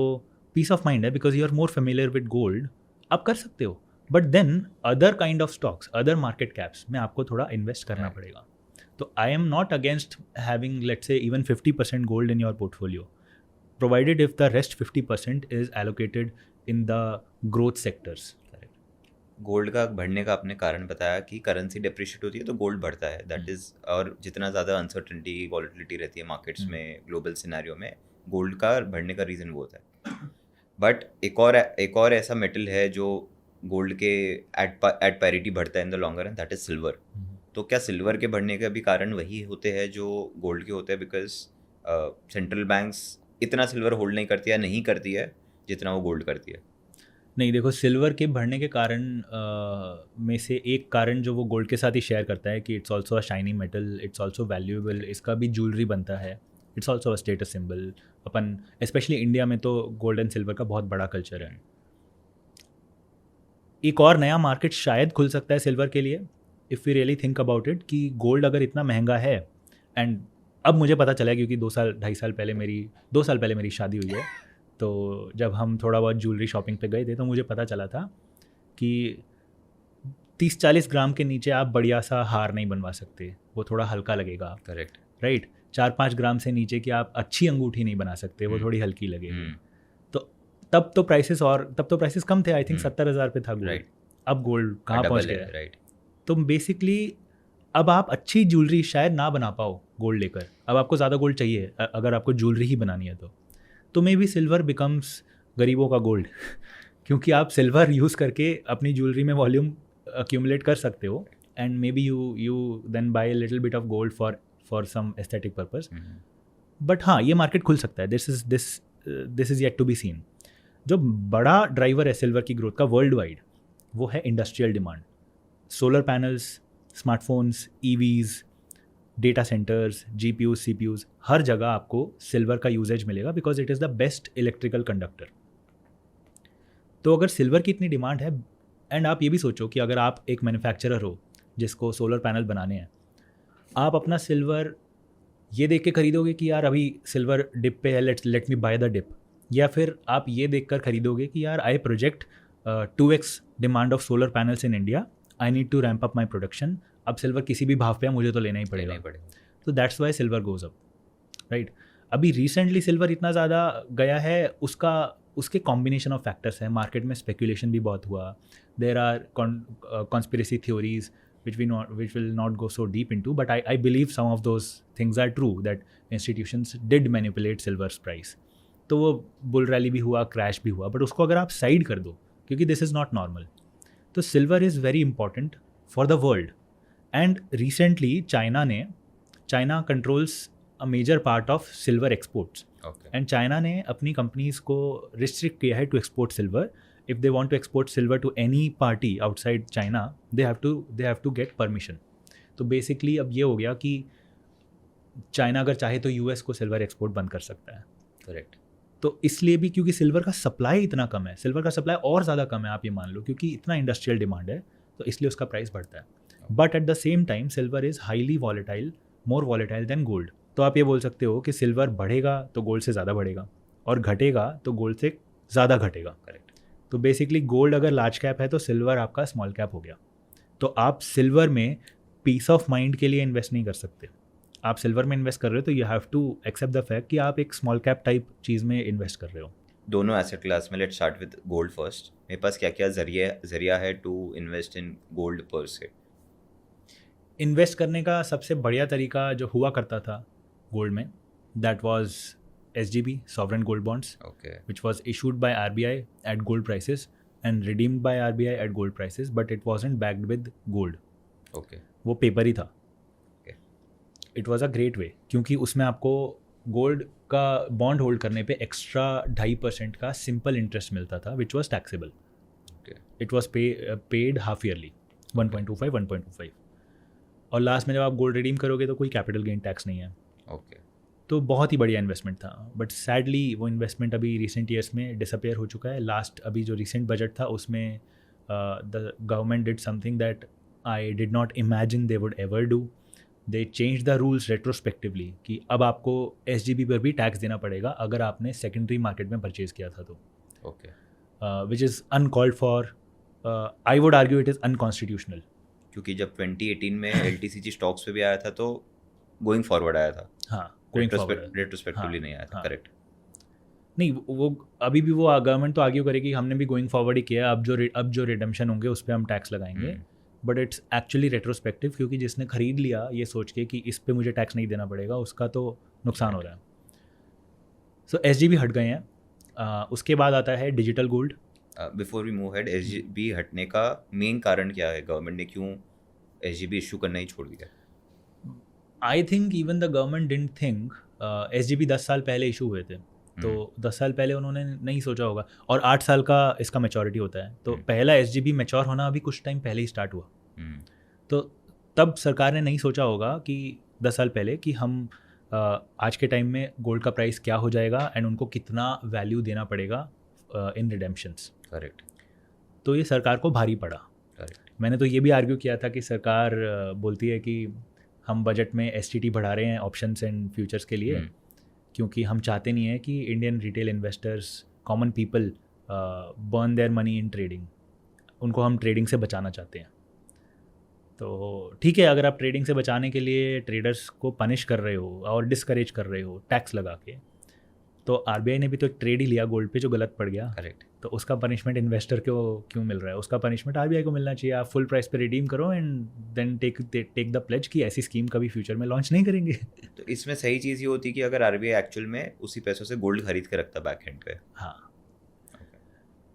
पीस ऑफ माइंड है because you are more familiar with gold. आप कर सकते हो, but then other kind of stocks, other market caps में आपको थोड़ा इन्वेस्ट करना पड़ेगा. तो I am not against having let's say even 50% gold in your portfolio, provided if the rest 50% is allocated in the growth sectors. Gold का बढ़ने का आपने कारण बताया कि करेंसी डिप्रिशिएट होती है तो गोल्ड बढ़ता है, दैट इज़. और जितना ज़्यादा अनसर्टेनिटी वॉलेटिलिटी रहती है मार्केट्स में, ग्लोबल सिनेरियो में, गोल्ड का बढ़ने का रीज़न वो होता है. बट एक और ऐसा मेटल है जो गोल्ड के एट पैरिटी बढ़ता है in the longer run, that is silver. तो क्या सिल्वर के बढ़ने के भी कारण वही होते हैं जो गोल्ड के होते हैं? बिकॉज सेंट्रल बैंक्स इतना सिल्वर होल्ड नहीं करती है, नहीं करती है जितना वो गोल्ड करती है. नहीं, देखो, सिल्वर के बढ़ने के कारण में से एक कारण जो वो गोल्ड के साथ ही शेयर करता है कि it's also a shiny metal, it's also valuable, इसका भी ज्वेलरी बनता है, it's also a status symbol. Upon specially India में तो गोल्ड एंड सिल्वर का बहुत बड़ा कल्चर है. एक और नया मार्केट शायद खुल सकता है सिल्वर के लिए, if we really think about it, कि गोल्ड अगर इतना महंगा है, एंड अब मुझे पता चला है क्योंकि 2 साल पहले मेरी शादी हुई है, तो जब हम थोड़ा बहुत ज्वेलरी शॉपिंग पे गए थे तो मुझे पता चला था कि 30-40 ग्राम के नीचे आप बढ़िया सा हार नहीं बनवा सकते, वो थोड़ा हल्का लगेगा. करेक्ट. राइट. 4-5 ग्राम से नीचे की आप अच्छी अंगूठी नहीं बना सकते, वो थोड़ी हल्की लगेगी. तो तब तो प्राइसेस कम थे, आई थिंक 70,000 पे था गोल्ड. राइट. अब गोल्ड कहाँ पहुँच गया है? राइट. तो बेसिकली अब आप अच्छी ज्वेलरी शायद ना बना पाओ गोल्ड लेकर. अब आपको ज़्यादा गोल्ड चाहिए अगर आपको ज्वेलरी ही बनानी है तो मे बी सिल्वर बिकम्स गरीबों का गोल्ड क्योंकि आप सिल्वर यूज़ करके अपनी ज्वेलरी में वॉल्यूम अक्यूमुलेट कर सकते हो, and may be you then buy little bit of gold for some aesthetic purpose. But हाँ, ये मार्केट खुल सकता है. This is yet to be seen. जो बड़ा ड्राइवर है सिल्वर की ग्रोथ का वर्ल्ड वाइड, वो है industrial demand. Solar panels, smartphones, EVs, data centres, GPUs, CPUs, हर जगह आपको सिल्वर का यूजेज मिलेगा because it is the best electrical conductor. तो अगर सिल्वर की इतनी डिमांड है, एंड आप ये भी सोचो कि अगर आप एक मैन्युफैक्चरर हो जिसको सोलर पैनल बनाने हैं, आप अपना सिल्वर ये देख के खरीदोगे कि यार अभी सिल्वर डिप पे है, let me buy the dip, या फिर आप ये देख कर खरीदोगे कि यार I project 2x demand of solar panels in India, I need to ramp up my production. अब सिल्वर किसी भी भाव पे है, मुझे तो लेना ही पड़ेगा. तो that's why silver goes up. Right. अभी रिसेंटली सिल्वर इतना ज़्यादा गया है, उसके कॉम्बिनेशन ऑफ फैक्टर्स हैं. मार्केट में स्पेकुलेशन भी बहुत हुआ. There are conspiracy theories which will not go so deep into, but I believe some of those things are true, that institutions did manipulate silver's price. तो वो बुल रैली भी हुआ, क्रैश भी हुआ, बट उसको अगर आप साइड कर दो क्योंकि दिस इज़ नॉट नॉर्मल, तो silver is very important for the world. And recently China controls a major part of silver exports. Okay and China ने अपनी कंपनीज को रिस्ट्रिक्ट किया है to export silver. If they want to export silver to any party outside China they have to get permission. तो बेसिकली अब ये हो गया कि चाइना अगर चाहे तो यूएस को सिल्वर एक्सपोर्ट बंद कर सकता है. करेक्ट. तो इसलिए भी क्योंकि सिल्वर का सप्लाई इतना कम है, सिल्वर का सप्लाई और ज़्यादा कम है आप ये मान लो, क्योंकि इतना इंडस्ट्रियल डिमांड है तो इसलिए उसका प्राइस बढ़ता है. But at the same time silver is highly volatile, more volatile than gold. तो आप ये बोल सकते हो कि सिल्वर बढ़ेगा तो गोल्ड से ज़्यादा बढ़ेगा और घटेगा तो गोल्ड से ज़्यादा घटेगा. करेक्ट. तो बेसिकली गोल्ड अगर लार्ज कैप है तो सिल्वर आपका स्मॉल कैप हो गया. तो आप सिल्वर में पीस ऑफ माइंड के लिए इन्वेस्ट नहीं कर सकते. आप सिल्वर में इन्वेस्ट कर रहे हो तो you have to accept the fact कि आप एक स्मॉल कैप टाइप चीज़ में इन्वेस्ट कर रहे हो. दोनों एसेट क्लास में let's start with gold first. मेरे पास क्या क्या जरिया है टू इन्वेस्ट इन गोल्ड पर से? इन्वेस्ट करने का सबसे बढ़िया तरीका जो हुआ करता था गोल्ड में, that was SGB, sovereign gold bonds, okay. which was issued by RBI at gold prices and redeemed by RBI at gold prices, but it wasn't backed with gold. Okay. वो पेपर ही था. Okay. It was a great way क्योंकि उसमें आपको गोल्ड का बॉन्ड होल्ड करने पे एक्स्ट्रा 2.5% का सिंपल इंटरेस्ट मिलता था which was taxable. It was paid half yearly 1.25. और लास्ट में जब आप गोल्ड रिडीम करोगे तो कोई कैपिटल गेन टैक्स नहीं है. ओके. तो बहुत ही बढ़िया इन्वेस्टमेंट था. बट सैडली वो इन्वेस्टमेंट अभी रिसेंट ईयर्स में डिसअपेयर हो चुका है. लास्ट अभी जो रिसेंट बजट था उसमें the government did something that I did not imagine they would ever do. They change the rules retrospectively कि अब आपको SGB पर भी टैक्स देना पड़ेगा अगर आपने सेकेंडरी मार्केट में परचेज किया था तो. Okay. Which is uncalled for. I would argue it is unconstitutional. क्योंकि जब 2018 में LTCG स्टॉक्स पे भी आया था तो गोइंग फॉरवर्ड आया था. हाँ, गोइंग फॉरवर्ड. रेट्रोस्पेक्टिवली नहीं आया था. करेक्ट. नहीं, वो अभी भी वो गवर्नमेंट तो आर्ग्यू करेगी हमने भी गोइंग फॉरवर्ड ही किया, अब जो रिडम्पशन होंगे उस पर हम टैक्स लगाएंगे. बट इट्स एक्चुअली रेट्रोस्पेक्टिव क्योंकि जिसने खरीद लिया ये सोच के कि इस पे मुझे टैक्स नहीं देना पड़ेगा उसका तो नुकसान हो रहा है. सो SGB हट गए हैं. उसके बाद आता है digital gold. Before we move head, SGB हटने का मेन कारण क्या है? गवर्नमेंट ने क्यों SGB इशू करना ही छोड़ दिया? I think even the government didn't think. SGB 10 साल पहले इशू हुए थे तो 10 साल पहले उन्होंने नहीं सोचा होगा. और 8 साल का इसका मैच्योरिटी होता है तो पहला SGB मैच्योर होना अभी कुछ टाइम पहले ही स्टार्ट हुआ. तो तब सरकार ने नहीं सोचा होगा कि 10 साल पहले कि हम आज के टाइम में गोल्ड का प्राइस क्या हो जाएगा एंड उनको कितना वैल्यू देना पड़ेगा इन रिडेम्पशंस. करेक्ट. तो ये सरकार को भारी पड़ा. करेक्ट. मैंने तो ये भी आर्ग्यू किया था कि सरकार बोलती है कि हम बजट में STT बढ़ा रहे हैं ऑप्शंस एंड फ्यूचर्स के लिए क्योंकि हम चाहते नहीं है कि Indian retail investors, common people burn their money in trading. उनको हम ट्रेडिंग से बचाना चाहते हैं. तो ठीक है, अगर आप ट्रेडिंग से बचाने के लिए ट्रेडर्स को पनिश कर रहे हो और डिस्करेज कर रहे हो टैक्स लगा के, तो RBI ने भी तो एक ट्रेड ही लिया गोल्ड पे जो गलत पड़ गया. करेक्ट. तो उसका पनिशमेंट इन्वेस्टर को क्यों मिल रहा है? उसका पनिशमेंट RBI को मिलना चाहिए. आप फुल प्राइस पे रिडीम करो and then take the pledge कि ऐसी स्कीम कभी फ्यूचर में लॉन्च नहीं करेंगे. तो इसमें सही चीज़ ये होती कि अगर RBI एक्चुअल में उसी पैसों से गोल्ड खरीद के रखता बैक एंड पे. हाँ,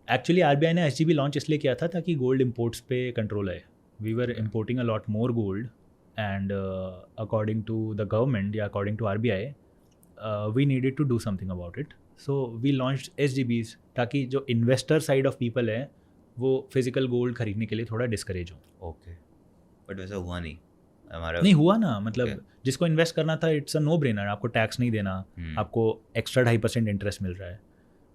एक्चुअली RBI ने SGB लॉन्च इसलिए किया था ताकि गोल्ड इम्पोर्ट्स पे कंट्रोल आए. We were importing a lot more gold and according to the government या according to RBI we needed to do something about it. So we launched SGBs ताकि जो इन्वेस्टर साइड ऑफ पीपल है वो फिजिकल गोल्ड खरीदने के लिए थोड़ा डिस्करेज हो. ओके. बट वैसा हुआ नहीं हमारा. नहीं हुआ ना, मतलब जिसको इन्वेस्ट करना था इट्स अ नो ब्रेनर. आपको टैक्स नहीं देना, आपको एक्स्ट्रा 2.5% इंटरेस्ट मिल रहा है.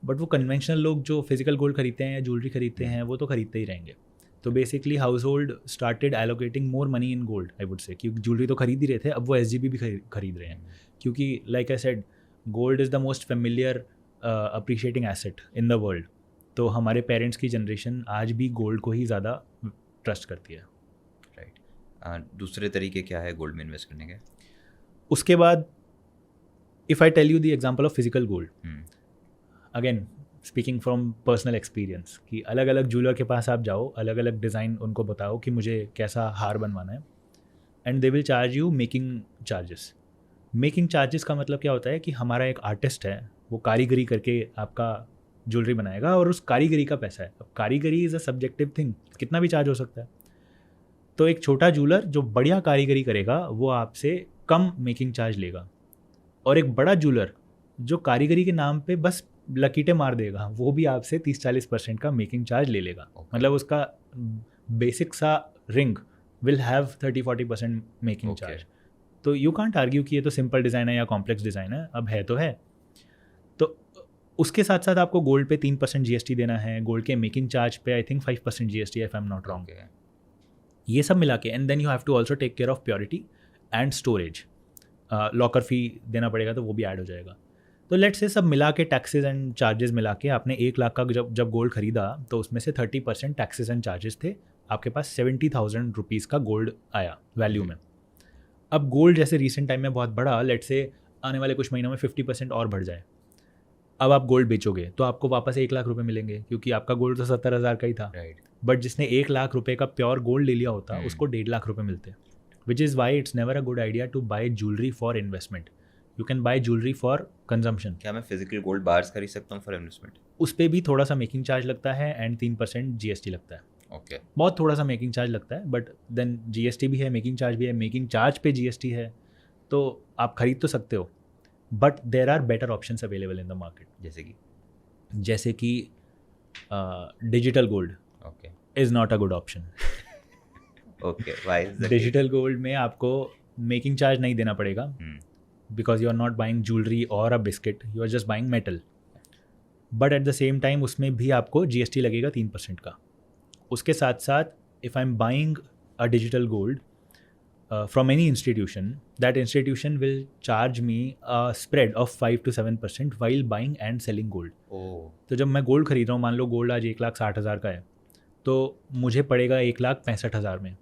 बट वो कन्वेंशनल लोग जो फिजिकल गोल्ड खरीदते हैं या ज्वेलरी खरीदते हैं वो तो खरीदते ही रहेंगे. तो basically house hold started allocating more money in gold I would से. क्योंकि ज्वेलरी तो खरीद ही रहे थे, अब वो SGB भी खरीद रहे हैं क्योंकि like I said gold is the most familiar appreciating asset in the world. तो हमारे पेरेंट्स की जनरेशन आज भी गोल्ड को ही ज़्यादा ट्रस्ट करती है. राइट. दूसरे तरीके क्या है गोल्ड में इन्वेस्ट करने के? उसके बाद if I tell you the example of physical gold, again speaking from personal experience, कि अलग अलग ज्वेलर के पास आप जाओ, अलग अलग डिज़ाइन उनको बताओ कि मुझे कैसा हार बनवाना है and they will charge you making charges. Making charges का मतलब क्या होता है कि हमारा एक आर्टिस्ट है, वो कारीगरी करके आपका ज्वेलरी बनाएगा और उस कारीगरी का पैसा है. अब कारीगरी इज़ अ सब्जेक्टिव थिंग, कितना भी चार्ज हो सकता है. तो एक छोटा ज्वेलर जो बढ़िया कारीगरी करेगा वो आपसे कम मेकिंग चार्ज लेगा और एक बड़ा ज्वेलर जो कारीगरी के नाम पे बस लकीटे मार देगा, वो भी आपसे 30-40% का मेकिंग चार्ज ले लेगा। मतलब उसका बेसिक सा ring will have 30-40% making charge. तो यू कांट आर्ग्यू कि ये तो सिंपल डिज़ाइन है या कॉम्प्लेक्स डिज़ाइन है, अब है तो है। तो उसके साथ साथ आपको गोल्ड पे 3% GST देना है, गोल्ड के मेकिंग चार्ज पे I think 5% GST if I am not wrong. ये सब मिला के and then you have to also take care of purity and storage. Locker fee देना पड़ेगा तो वो भी ऐड हो जाएगा। तो लेट्स से सब मिला के टैक्सेस एंड चार्जेस मिला के आपने 1 लाख का जब गोल्ड खरीदा तो उसमें से 30% टैक्सेस एंड चार्जेस थे, आपके पास 70,000 रुपीज़ का गोल्ड आया वैल्यू में। अब गोल्ड जैसे रिसेंट टाइम में बहुत बढ़ा, लेट्स से आने वाले कुछ महीनों में 50% और बढ़ जाए, अब आप गोल्ड बेचोगे तो आपको वापस 1 लाख रुपए मिलेंगे, क्योंकि आपका गोल्ड तो 70,000 का ही था। बट जिसने 1 लाख रुपए का प्योर गोल्ड ले लिया होता उसको 1.5 लाख रुपए मिलते। Which is why it's never a good idea to buy jewellery for investment. You can buy jewellery for consumption. क्या मैं फिजिकल गोल्ड बार्स खरीद सकता हूँ फॉर इन्वेस्टमेंट? उस पर भी थोड़ा सा मेकिंग चार्ज लगता है एंड 3% GST लगता है। ओके, बहुत थोड़ा सा मेकिंग चार्ज लगता है, बट देन GST भी है, मेकिंग चार्ज भी है, मेकिंग चार्ज पे GST है, तो आप खरीद तो सकते हो। But there are better options available in the market, जैसे कि digital gold is not a good option. Okay, why is that? Digital gold में आपको मेकिंग चार्ज नहीं देना पड़ेगा, because you are not buying jewellery और a biscuit, you are just buying metal. But at the same time उसमें भी आपको GST लगेगा 3% का। उसके साथ साथ if I am buying a digital gold from any institution, that institution will charge me a spread of 5 to 7% while buying and selling gold. तो जब मैं गोल्ड खरीद रहा हूँ, मान लो गोल्ड आज 1,60,000 का है, तो मुझे पड़ेगा 1,65,000 में,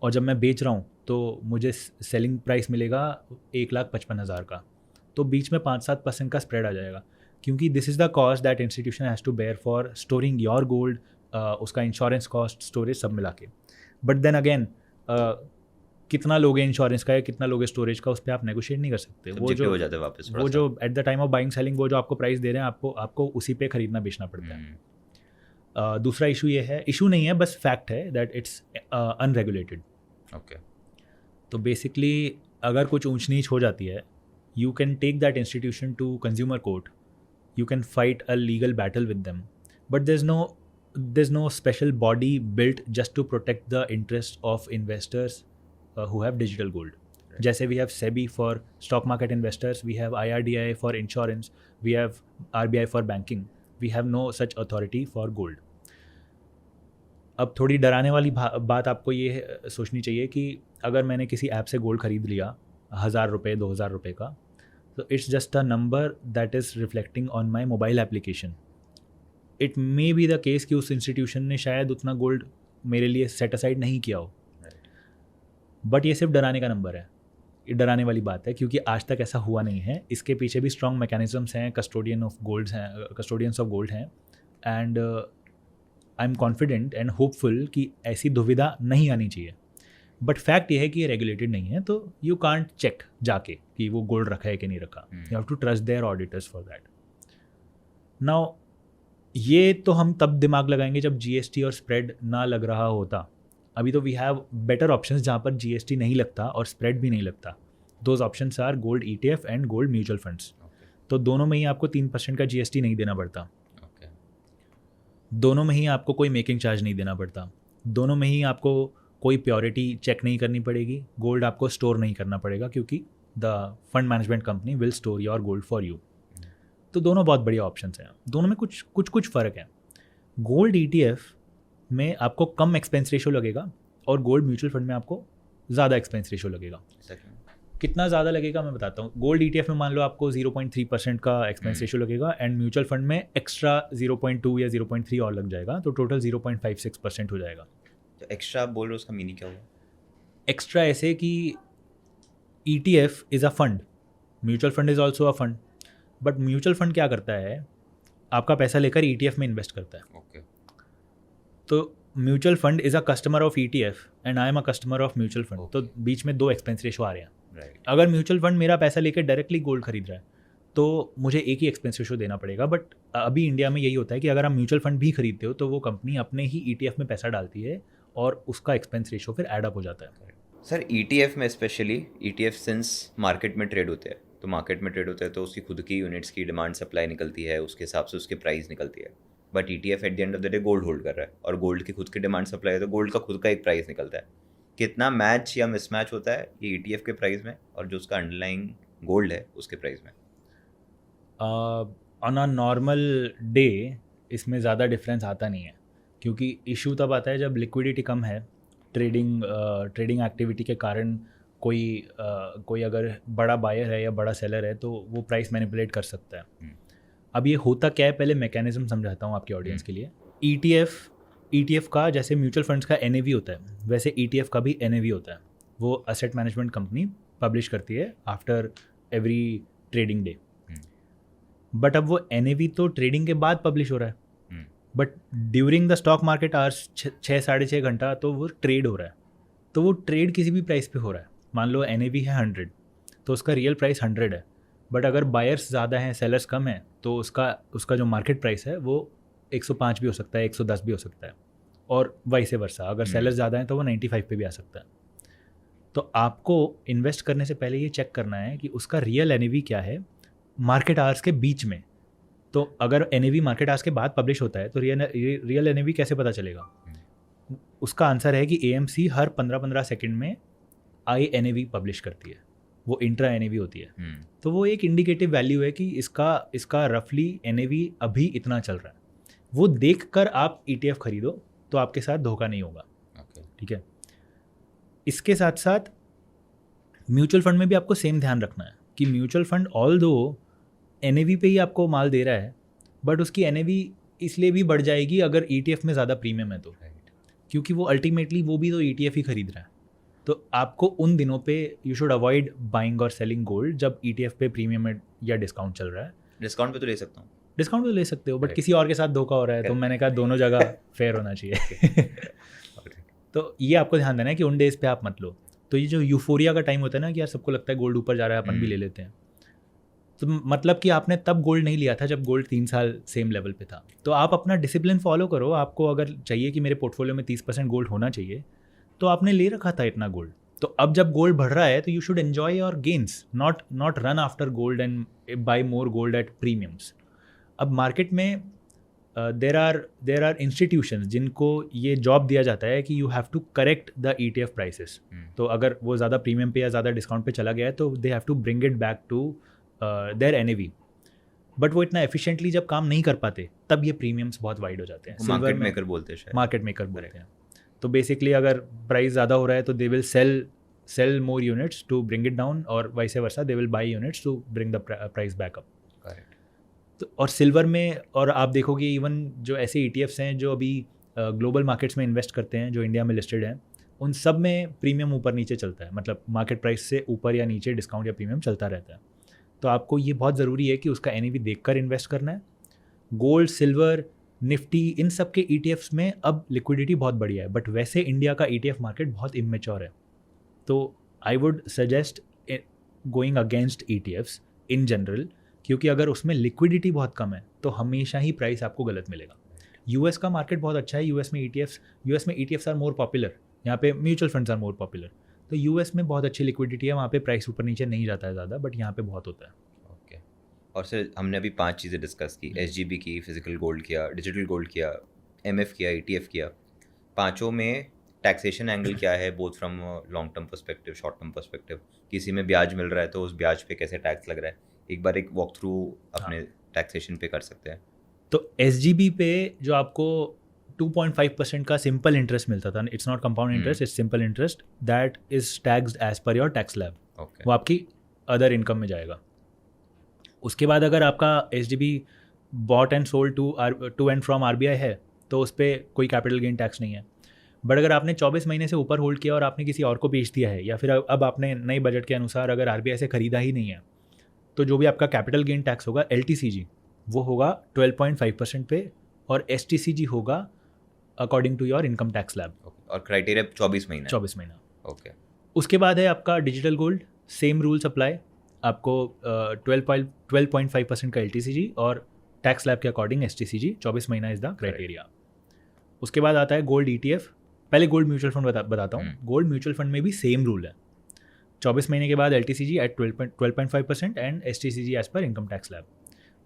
और जब मैं बेच रहा हूँ तो मुझे सेलिंग प्राइस मिलेगा 1,55,000 का। तो बीच में 5-7% का स्प्रेड आ जाएगा, क्योंकि this is the cost that institution has to bear for storing your gold, उसका इंश्योरेंस कॉस्ट, स्टोरेज सब मिला के। बट देन अगेन कितना लोगे इंश्योरेंस का या कितना लोगे स्टोरेज का, उस पर आप नेगोशिएट नहीं कर सकते। वो जो हो जाते वापस, वो जो at the time of buying selling वो जो आपको प्राइस दे रहे हैं, आपको उसी पे खरीदना बेचना पड़ता है। दूसरा इशू ये है, इशू नहीं है बस फैक्ट है, दैट इट्स अनरेगुलेटेड। ओके, तो बेसिकली अगर कुछ ऊंच नीच हो जाती है, you can take that institution to consumer court, you can fight a legal battle with them, but there's no special body built just to protect the interest of investors who have digital gold. जैसे we have SEBI for stock market investors, we have IRDAI for insurance, we have RBI for banking, we have no such authority for gold. अब थोड़ी डराने वाली बात आपको ये सोचनी चाहिए कि अगर मैंने किसी ऐप से गोल्ड खरीद लिया 1,000 रुपये 2,000 रुपये का, तो it's just a number that is reflecting on my mobile application. It may be the case कि उस इंस्टीट्यूशन ने शायद उतना गोल्ड मेरे लिए सेट असाइड नहीं किया हो, बट ये सिर्फ डराने का नंबर है, ये डराने वाली बात है, क्योंकि आज तक ऐसा हुआ नहीं है। इसके पीछे भी स्ट्रॉन्ग मैकेनिज्म्स हैं, कस्टोडियंस ऑफ गोल्ड हैं, and I am confident and hopeful कि ऐसी दुविधा नहीं आनी चाहिए। बट फैक्ट ये है कि ये रेगुलेटेड नहीं है, तो यू कांट चेक जाके कि वो गोल्ड रखा है कि नहीं रखा। You have to trust their auditors for that. Now ये तो हम तब दिमाग लगाएंगे जब GST और स्प्रेड ना लग रहा होता। अभी तो वी हैव बेटर ऑप्शंस जहाँ पर GST नहीं लगता और स्प्रेड भी नहीं लगता। Those options are gold ETF and gold mutual funds. तो दोनों में ही आपको 3% का GST नहीं देना पड़ता, दोनों में ही आपको कोई मेकिंग चार्ज नहीं देना पड़ता, दोनों में ही आपको कोई प्योरिटी चेक नहीं करनी पड़ेगी, गोल्ड आपको स्टोर नहीं करना पड़ेगा, क्योंकि the fund management company will store your gold for you. तो दोनों बहुत बढ़िया ऑप्शंस हैं, दोनों में कुछ फ़र्क है। गोल्ड ETF में आपको कम एक्सपेंस रेशो लगेगा और गोल्ड म्यूचुअल फंड में आपको ज़्यादा एक्सपेंस रेशो लगेगा। कितना ज़्यादा लगेगा मैं बताता हूँ। गोल्ड ETF में मान लो आपको 0.3% का एक्सपेंस रेशो लगेगा, एंड म्यूचुअल फंड में एक्स्ट्रा 0.2 या 0.3 और लग जाएगा, तो टोटल 0.56% हो जाएगा। तो एक्स्ट्रा बोल रहे हो, उसका मीनिंग क्या होगा? एक्स्ट्रा ऐसे कि ETF is a fund, mutual fund is also a fund, but mutual fund क्या करता है, आपका पैसा लेकर ETF में इन्वेस्ट करता है। तो mutual fund is a customer of ETF and I am a customer of mutual fund. तो बीच में 2 एक्सपेंस रेशो आ रहे हैं। अगर म्यूचुअल फंड मेरा पैसा लेकर डायरेक्टली गोल्ड खरीद रहा है तो मुझे एक ही एक्सपेंस रेशो देना पड़ेगा। बट अभी इंडिया में यही होता है कि अगर आप म्यूचुअल फंड भी खरीदते हो तो वो कंपनी अपने ही ETF में पैसा डालती है और उसका एक्सपेंस रेशो फिर एड अप हो जाता है। सर ETF में स्पेशली, ETF सिंस मार्केट में ट्रेड होते हैं, तो मार्केट में ट्रेड होता है तो उसकी खुद की यूनिट्स की डिमांड सप्लाई निकलती है, उसके हिसाब से उसकी प्राइस निकलती है। But ETF at the end of the day gold hold कर रहा है और गोल्ड की खुद की डिमांड सप्लाई है तो गोल्ड का खुद का एक प्राइस निकलता है। कितना मैच या मिसमैच होता है ये ETF के प्राइस में और जो उसका अंडरलाइंग गोल्ड है उसके प्राइस में? ऑन अ नॉर्मल डे इसमें ज़्यादा डिफरेंस आता नहीं है, क्योंकि इशू तब आता है जब लिक्विडिटी कम है, ट्रेडिंग एक्टिविटी के कारण कोई अगर बड़ा बायर है या बड़ा सेलर है तो वो प्राइस मैनिपुलेट कर सकता है। अब ये होता क्या है, पहले मैकेनिज्म समझाता हूँ आपके ऑडियंस के लिए। ETF का जैसे म्यूचुअल फंड्स का NAV होता है, वैसे ETF का भी NAV होता है। वो असेट मैनेजमेंट कंपनी पब्लिश करती है after every trading day. But अब वो NAV तो ट्रेडिंग के बाद पब्लिश हो रहा है, but during the stock market hours 6-6.5 घंटा तो वो ट्रेड हो रहा है। तो वो ट्रेड किसी भी प्राइस पे हो रहा है। मान लो NAV है 100 तो उसका रियल प्राइस 100 है, बट अगर बायर्स ज़्यादा हैं सेलर्स कम हैं तो उसका जो मार्केट प्राइस है वो 105 भी हो सकता है, 110 भी हो सकता है, और वाइस वर्सा। अगर सेलर्स ज़्यादा हैं तो वो 95 पे भी आ सकता है। तो आपको इन्वेस्ट करने से पहले ये चेक करना है कि उसका रियल NAV क्या है मार्केट आवर्स के बीच में। तो अगर NAV मार्केट आवर्स के बाद पब्लिश होता है तो रियल NAV कैसे पता चलेगा? उसका आंसर है कि AMC हर 15-15 सेकंड में INAV पब्लिश करती है, वो इंट्रा NAV होती है। तो वो एक इंडिकेटिव वैल्यू है कि इसका रफली NAV अभी इतना चल रहा है। वो देख कर आप ETF खरीदो तो आपके साथ धोखा नहीं होगा। ठीक है। इसके साथ साथ म्यूचुअल फंड में भी आपको सेम ध्यान रखना है कि म्यूचुअल फंड ऑल्दो NAV पे ही आपको माल दे रहा है, बट उसकी NAV इसलिए भी बढ़ जाएगी अगर ETF में ज़्यादा प्रीमियम है तो, क्योंकि वो अल्टीमेटली वो भी तो ETF ही खरीद रहा है। तो आपको उन दिनों पे यू शुड अवॉइड बाइंग और सेलिंग गोल्ड जब ETF पे प्रीमियम या डिस्काउंट चल रहा है। डिस्काउंट पे तो ले सकता हूँ, डिस्काउंट तो ले सकते हो, बट किसी और के साथ धोखा हो रहा है, तो मैंने कहा दोनों जगह फेयर होना चाहिए। तो ये आपको ध्यान देना है कि उन डेज पे आप मत लो। तो ये जो यूफोरिया का टाइम होता है ना कि यार सबको लगता है गोल्ड ऊपर जा रहा है, अपन भी ले लेते हैं, तो मतलब कि आपने तब गोल्ड नहीं लिया था जब गोल्ड 3 साल सेम लेवल पे था। तो आप अपना डिसिप्लिन फॉलो करो। आपको अगर चाहिए कि मेरे पोर्टफोलियो में 30% गोल्ड होना चाहिए तो आपने ले रखा था इतना गोल्ड, तो अब जब गोल्ड बढ़ रहा है तो you should enjoy your gains, not run after gold and buy more gold at premiums. अब मार्केट में देर आर इंस्टीट्यूशंस जिनको ये जॉब दिया जाता है कि you have to correct the ETF prices. तो अगर वो ज़्यादा प्रीमियम पे या ज़्यादा डिस्काउंट पे चला गया है तो they have to bring it back to their NAV। But वो इतना एफिशिएंटली जब काम नहीं कर पाते तब ये प्रीमियम्स बहुत वाइड हो जाते हैं। मार्केट मेकर बोलते हैं शायद, मार्केट मेकर बोलते हैं। तो बेसिकली अगर प्राइस ज़्यादा हो रहा है तो they will sell more units to bring it down, और vice versa they will buy units to bring the price back up. तो और सिल्वर में, और आप देखोगे इवन जो ऐसे ETFs हैं जो अभी ग्लोबल मार्केट्स में इन्वेस्ट करते हैं जो इंडिया में लिस्टेड हैं, उन सब में प्रीमियम ऊपर नीचे चलता है, मतलब मार्केट प्राइस से ऊपर या नीचे डिस्काउंट या प्रीमियम चलता रहता है। तो आपको ये बहुत ज़रूरी है कि उसका NAV देखकर इन्वेस्ट करना है। गोल्ड, सिल्वर, निफ्टी, इन सब के ETFs में अब लिक्विडिटी बहुत बढ़िया है, बट वैसे इंडिया का ETF मार्केट बहुत इमेच्योर है। तो I would suggest going against ETFs in general, क्योंकि अगर उसमें लिक्विडिटी बहुत कम है तो हमेशा ही प्राइस आपको गलत मिलेगा। US का मार्केट बहुत अच्छा है, US में ETFs आर मोर पॉपुलर, यहाँ पे mutual funds are more popular. तो US में बहुत अच्छी लिक्विडिटी है, वहाँ पे प्राइस ऊपर नीचे नहीं जाता है ज़्यादा, बट यहाँ पे बहुत होता है। ओके। और सर हमने अभी 5 चीज़ें डिस्कस की, SGB की, फिजिकल गोल्ड किया, डिजिटल गोल्ड किया, MF किया, ETF किया। पाँचों में टैक्सेशन एंगल क्या है, both from long term perspective, short term perspective. किसी में ब्याज मिल रहा है तो उस ब्याज पे कैसे टैक्स लग रहा है, एक बार एक वॉक थ्रू अपने टैक्सेशन पे कर सकते हैं। तो SGB पे जो आपको 2.5% का सिंपल इंटरेस्ट मिलता था, it's not compound interest, it's simple interest, that is taxed as per your tax slab. वो आपकी अदर इनकम में जाएगा। उसके बाद अगर आपका SGB bought and sold to and from RBI है तो उस पर कोई कैपिटल गेन टैक्स नहीं है। बट अगर आपने 24 महीने से ऊपर होल्ड किया और आपने किसी और को बेच दिया है, या फिर अब आपने नए बजट के अनुसार अगर RBI से ख़रीदा ही नहीं है, तो जो भी आपका कैपिटल गेन टैक्स होगा LTCG वो होगा 12.5% पे, और STCG होगा according to your income tax slab. और क्राइटेरिया 24 महीना। ओके। उसके बाद है आपका digital gold, same rules apply, आपको 12.5% का LTCG और टैक्स स्लैब के अकॉर्डिंग STCG 24 महीना इज द क्राइटेरिया। उसके बाद आता है गोल्ड ETF। पहले गोल्ड म्यूचुअल फंड बताता हूँ। गोल्ड म्यूचुअल फंड में भी सेम रूल है। 24 महीने के बाद LTCG at 12.5% and STCG as per income tax slab.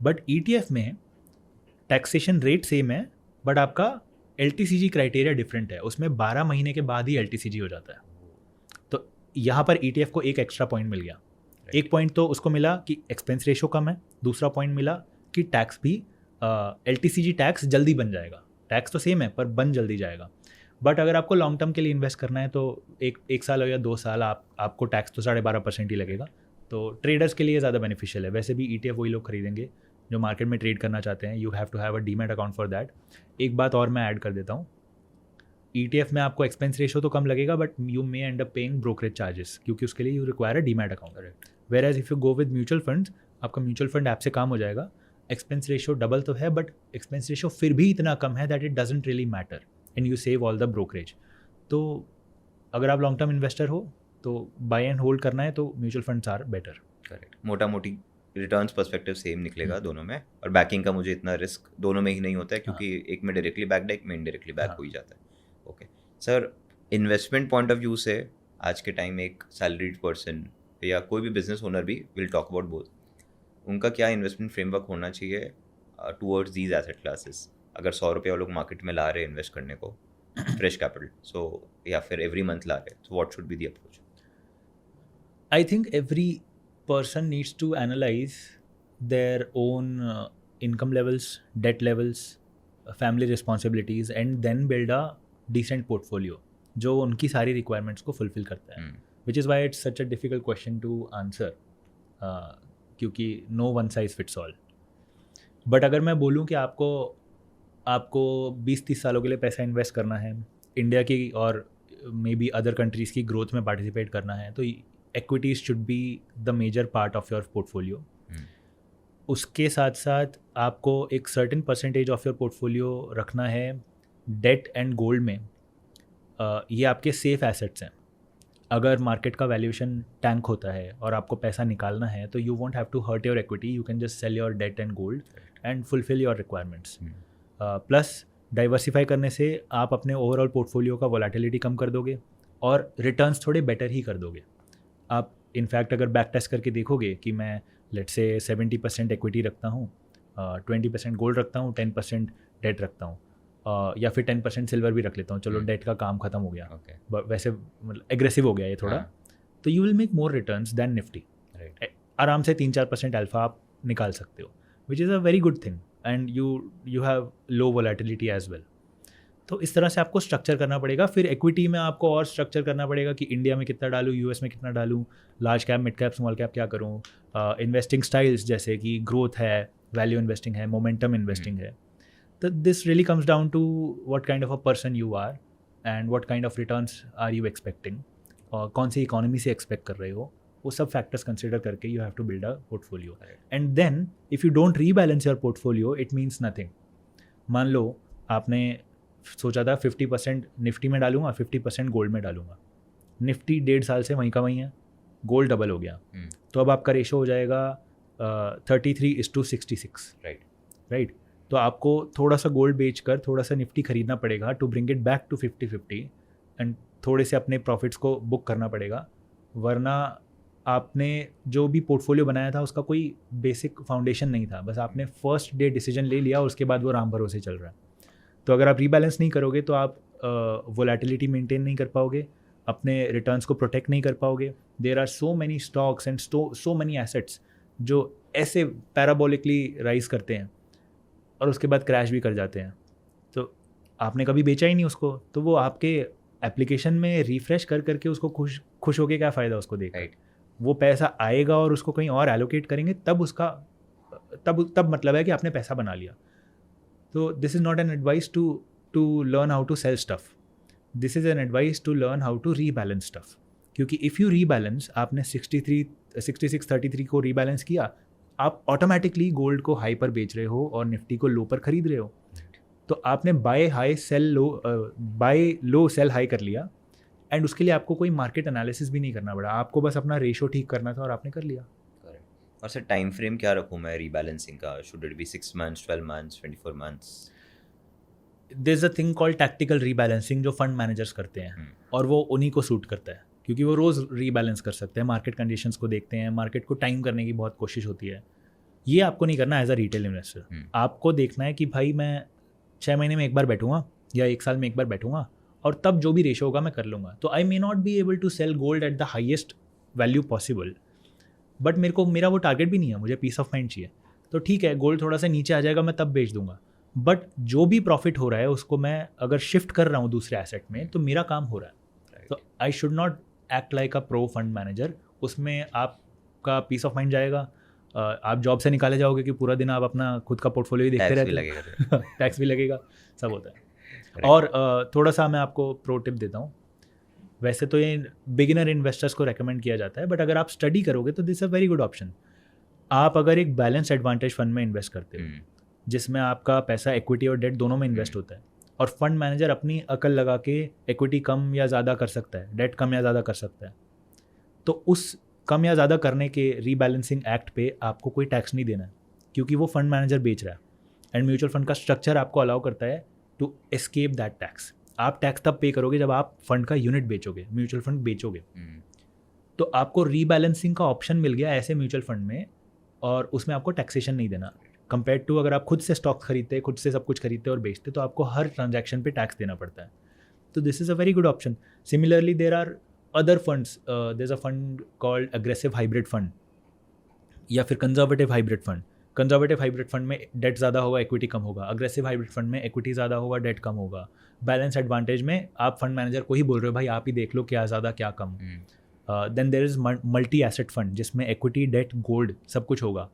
But ETF में टैक्सेशन रेट सेम है, बट आपका LTCG क्राइटेरिया डिफरेंट है. उसमें 12 महीने के बाद ही LTCG हो जाता है. तो यहाँ पर ETF को एक एक्स्ट्रा पॉइंट मिल गया. एक पॉइंट तो उसको मिला कि एक्सपेंस रेशो कम है, दूसरा पॉइंट मिला कि टैक्स भी LTCG टैक्स जल्दी बन जाएगा. टैक्स तो सेम है पर बन जल्दी जाएगा. बट अगर आपको लॉन्ग टर्म के लिए इन्वेस्ट करना है तो एक साल या 2 साल आपको टैक्स तो 12.5% ही लगेगा. तो ट्रेडर्स के लिए ज़्यादा बेनिफिशियल है. वैसे भी ETF वही लोग खरीदेंगे जो मार्केट में ट्रेड करना चाहते हैं. You have to have a demat account for that. एक बात और मैं ऐड कर देता हूँ, ETF में आपको एक्सपेंस रेशो तो कम लगेगा but you may end up paying brokerage charges, क्योंकि उसके लिए you require a demat account. Whereas if you go with mutual funds, आपका म्यूचुअल फंड ऐप से काम हो जाएगा. एक्सपेंस रेशो डबल तो है बट एक्सपेंस रेशो फिर भी इतना कम है that it doesn't really matter and you save all the brokerage. तो अगर आप लॉन्ग टर्म इन्वेस्टर हो तो बाय एंड होल्ड करना है तो mutual funds are better. Correct. मोटा मोटी रिटर्न्स पर्सपेक्टिव सेम निकलेगा दोनों में, और बैकिंग का मुझे इतना रिस्क दोनों में ही नहीं होता है क्योंकि एक में डायरेक्टली बैक्ड है, एक में इनडायरेक्टली बैक हो ही जाता है. Okay sir, investment point of view से आज के टाइम एक सैलरीड पर्सन या कोई भी बिजनेस ओनर भी, विल टॉक अबाउट बोथ, उनका क्या इन्वेस्टमेंट फ्रेमवर्क होना चाहिए टुवर्ड्स दीज एसेट क्लासेस? अगर 100 रुपये वो लोग मार्केट में ला रहे हैं इन्वेस्ट करने को, फ्रेश कैपिटल, सो या फिर एवरी मंथ ला रहे हैं, so what should be the approach? I think every person needs to analyze their own income levels, debt levels, family responsibilities, and then build a decent portfolio जो उनकी सारी requirements को fulfill करता है. Which is why it's such a difficult question to answer, क्योंकि no one size fits all. But अगर मैं बोलूँ कि आपको 20-30 सालों के लिए पैसा इन्वेस्ट करना है, इंडिया की और मे बी अदर कंट्रीज़ की ग्रोथ में पार्टिसिपेट करना है, तो equities should be the major part of your portfolio. उसके साथ साथ आपको एक certain percentage of your portfolio रखना है debt and gold में. ये आपके safe assets हैं. अगर मार्केट का वैल्यूएशन टैंक होता है और आपको पैसा निकालना है तो you won't have to hurt your equity. You can just sell your debt and gold and fulfill your requirements. Plus diversify करने से आप अपने ओवरऑल पोर्टफोलियो का वोलेटिलिटी कम कर दोगे और रिटर्न्स थोड़े बेटर ही कर दोगे. आप इनफैक्ट अगर बैक टेस्ट करके देखोगे कि मैं लेट्स से 70% इक्विटी रखता हूँ, 20% गोल्ड रखता हूँ, 10% डेट रखता हूँ, या फिर 10% सिल्वर भी रख लेता हूँ. चलो डेट का काम ख़त्म हो गया, वैसे मतलब एग्रेसिव हो गया ये थोड़ा, तो you will make more returns than Nifty. आराम से 3-4% अल्फा आप निकाल सकते हो, which is a very good thing, and you have low volatility as well. तो इस तरह से आपको स्ट्रक्चर करना पड़ेगा. फिर इक्विटी में आपको और स्ट्रक्चर करना पड़ेगा कि इंडिया में कितना डालूँ, यूएस में कितना डालूँ, large cap, mid cap, small cap क्या करूँ. इन्वेस्टिंग स्टाइल्स जैसे कि ग्रोथ है, वैल्यू इन्वेस्टिंग है, मोमेंटम इन्वेस्टिंग है. तो this really comes down to what kind of a person you are and what kind of returns are you expecting, और कौन सी इकोनॉमी से एक्सपेक्ट कर रहे हो. वो सब फैक्टर्स कंसिडर करके you have to build a portfolio. And then if you don't rebalance your portfolio it means nothing. मान लो आपने सोचा था 50% निफ्टी में डालूंगा, 50% गोल्ड में डालूंगा. निफ्टी 1.5 साल से वहीं का वहीं है, गोल्ड डबल हो गया, तो अब आपका रेशो हो जाएगा 33:66. राइट. तो आपको थोड़ा सा गोल्ड बेचकर थोड़ा सा निफ्टी खरीदना पड़ेगा to bring it back to 50-50 and थोड़े से अपने प्रॉफिट्स को बुक करना पड़ेगा. वरना आपने जो भी पोर्टफोलियो बनाया था उसका कोई बेसिक फाउंडेशन नहीं था, बस आपने फर्स्ट डे डिसीजन ले लिया और उसके बाद वो राम भरोसे चल रहा है. तो अगर आप रीबैलेंस नहीं करोगे तो आप वोलेटिलिटी मेंटेन नहीं कर पाओगे, अपने रिटर्न्स को प्रोटेक्ट नहीं कर पाओगे. There are so many stocks and so many assets जो ऐसे पैराबोलिकली राइज करते हैं और उसके बाद क्रैश भी कर जाते हैं. तो आपने कभी बेचा ही नहीं उसको, तो वो आपके एप्लीकेशन में रिफ्रेश कर करके उसको खुश होके क्या फ़ायदा उसको देख. वो पैसा आएगा और उसको कहीं और एलोकेट करेंगे तब उसका तब मतलब है कि आपने पैसा बना लिया. So this is not an advice to learn how to sell stuff. This is an advice to learn how to rebalance stuff. क्योंकि if you rebalance, आपने 66-33 को rebalance किया, आप ऑटोमेटिकली गोल्ड को हाई पर बेच रहे हो और निफ्टी को लो पर खरीद रहे हो. तो आपने बाय लो सेल हाई कर लिया एंड उसके लिए आपको कोई मार्केट एनालिसिस भी नहीं करना पड़ा. आपको बस अपना रेशो ठीक करना था और आपने कर लिया. और सर टाइम फ्रेम क्या रखूँ मैं रीबैलेंसिंग का? Should it be 6 months, 12 months, 24 months? There is a thing called tactical rebalancing जो फंड मैनेजर्स करते हैं और वो उन्हीं को सूट करता है क्योंकि वो रोज़ रीबैलेंस कर सकते हैं, मार्केट कंडीशंस को देखते हैं, मार्केट को टाइम करने की बहुत कोशिश होती है। ये आपको नहीं करना एज अ रिटेल इन्वेस्टर। आपको देखना है कि भाई मैं 6 महीने में एक बार बैठूंगा या 1 साल में एक बार बैठूंगा और तब जो भी रेशो होगा मैं कर लूँगा। तो I may not be able to sell gold at the highest value possible, but मेरा वो टारगेट भी नहीं है, मुझे पीस ऑफ माइंड चाहिए। तो ठीक है, गोल्ड थोड़ा सा नीचे आ जाएगा, मैं तब बेच दूंगा, बट जो भी प्रॉफिट हो रहा है उसको मैं अगर शिफ्ट कर रहा हूँ दूसरे एसेट में तो मेरा काम हो रहा है। तो I should not act like a pro fund manager. उसमें आपका पीस ऑफ माइंड जाएगा, आप जॉब से निकाले जाओगे कि पूरा दिन आप अपना खुद का पोर्टफोलियो ही देखते रहते हैं, टैक्स भी लगेगा, सब होता है। और थोड़ा सा मैं आपको प्रो टिप देता हूँ। वैसे तो ये बिगिनर इन्वेस्टर्स को रेकमेंड किया जाता है, बट अगर आप स्टडी करोगे तो this a very good option. आप अगर एक बैलेंस एडवांटेज फंड में इन्वेस्ट करते हो जिसमें आपका पैसा इक्विटी और डेट दोनों में इन्वेस्ट होता है, और फंड मैनेजर अपनी अकल लगा के इक्विटी कम या ज़्यादा कर सकता है, डेट कम या ज़्यादा कर सकता है, तो उस कम या ज़्यादा करने के रीबैलेंसिंग एक्ट पे आपको कोई टैक्स नहीं देना है, क्योंकि वो फंड मैनेजर बेच रहा है। एंड म्यूचुअल फंड का स्ट्रक्चर आपको अलाउ करता है टू एस्केप दैट टैक्स। आप टैक्स तब पे करोगे जब आप फंड का यूनिट बेचोगे, म्यूचुअल फंड बेचोगे। तो आपको रीबैलेंसिंग का ऑप्शन मिल गया ऐसे म्यूचुअल फंड में, और उसमें आपको टैक्सेशन नहीं देना। कंपेयर टू अगर आप खुद से स्टॉक खरीदते, खुद से सब कुछ खरीदते और बेचते, तो आपको हर ट्रांजैक्शन पे टैक्स देना पड़ता है। तो this is a very good option. Similarly there are other funds, there is a fund called aggressive hybrid fund या फिर conservative hybrid fund. Conservative hybrid fund में डेट ज़्यादा होगा, इक्विटी कम होगा। अग्रेसिव हाइब्रिड फंड में इक्विटी ज़्यादा होगा, डेट कम होगा। बैलेंस एडवांटेज में आप फंड मैनेजर को ही बोल रहे हो भाई आप ही देख लो क्या ज़्यादा क्या कम। Then there is multi asset fund जिसमें इक्विटी, डेट, गोल्ड सब कुछ होगा।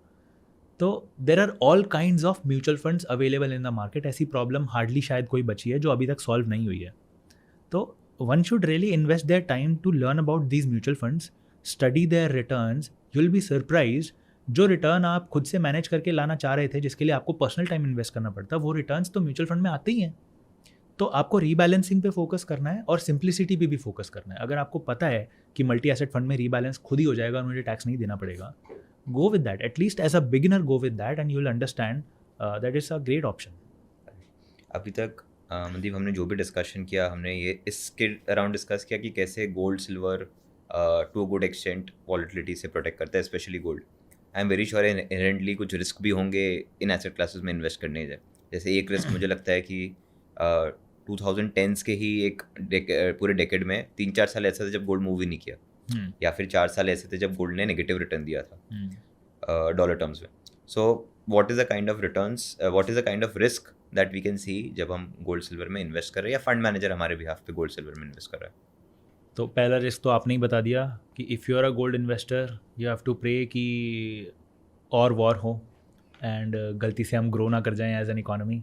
तो there are all kinds of mutual funds available in the market. ऐसी प्रॉब्लम हार्डली शायद कोई बची है जो अभी तक सॉल्व नहीं हुई है। तो one should really invest their time to learn about these mutual funds, study their returns. You will be surprised जो रिटर्न आप खुद से मैनेज करके लाना चाह रहे थे, जिसके लिए आपको पर्सनल टाइम इन्वेस्ट करना पड़ता, वो रिटर्न्स तो म्यूचुअल फंड में आते ही हैं। तो आपको रीबैलेंसिंग पे फोकस करना है और सिंप्लिसिटी पे भी फोकस करना है। अगर आपको पता है कि मल्टी एसेट फंड में रीबैलेंस खुद ही हो जाएगा और मुझे टैक्स नहीं देना पड़ेगा, go with that. At least as a beginner, go with that, and you'll understand that it's a great option. अभी तक मनदीप हमने जो भी डिस्कशन किया, हमने ये इसके अराउंड डिस्कस किया कि कैसे gold silver to a good extent volatility से प्रोटेक्ट करता है, specially gold. I am very sure inherently कुछ रिस्क भी होंगे इन एसेट क्लासेस में इन्वेस्ट करने से। जैसे एक रिस्क मुझे लगता है कि 2010s के ही एक पूरे डेकेड में 3-4 साल ऐसा था जब गोल्ड मूव ही नहीं किया, या फिर 4 साल ऐसे थे जब गोल्ड ने नेगेटिव रिटर्न दिया था डॉलर टर्म्स में। So what is the kind of returns, what is the kind of risk that we can see जब हम गोल्ड सिल्वर में इन्वेस्ट कर रहे हैं या फंड मैनेजर हमारे बिहाफ पे गोल्ड सिल्वर में इन्वेस्ट कर रहा है? तो पहला रिस्क तो आपने ही बता दिया कि if you are a gold investor you have to pray कि और वॉर हो एंड गलती से हम ग्रो ना कर जाएं एज एन इकोनॉमी।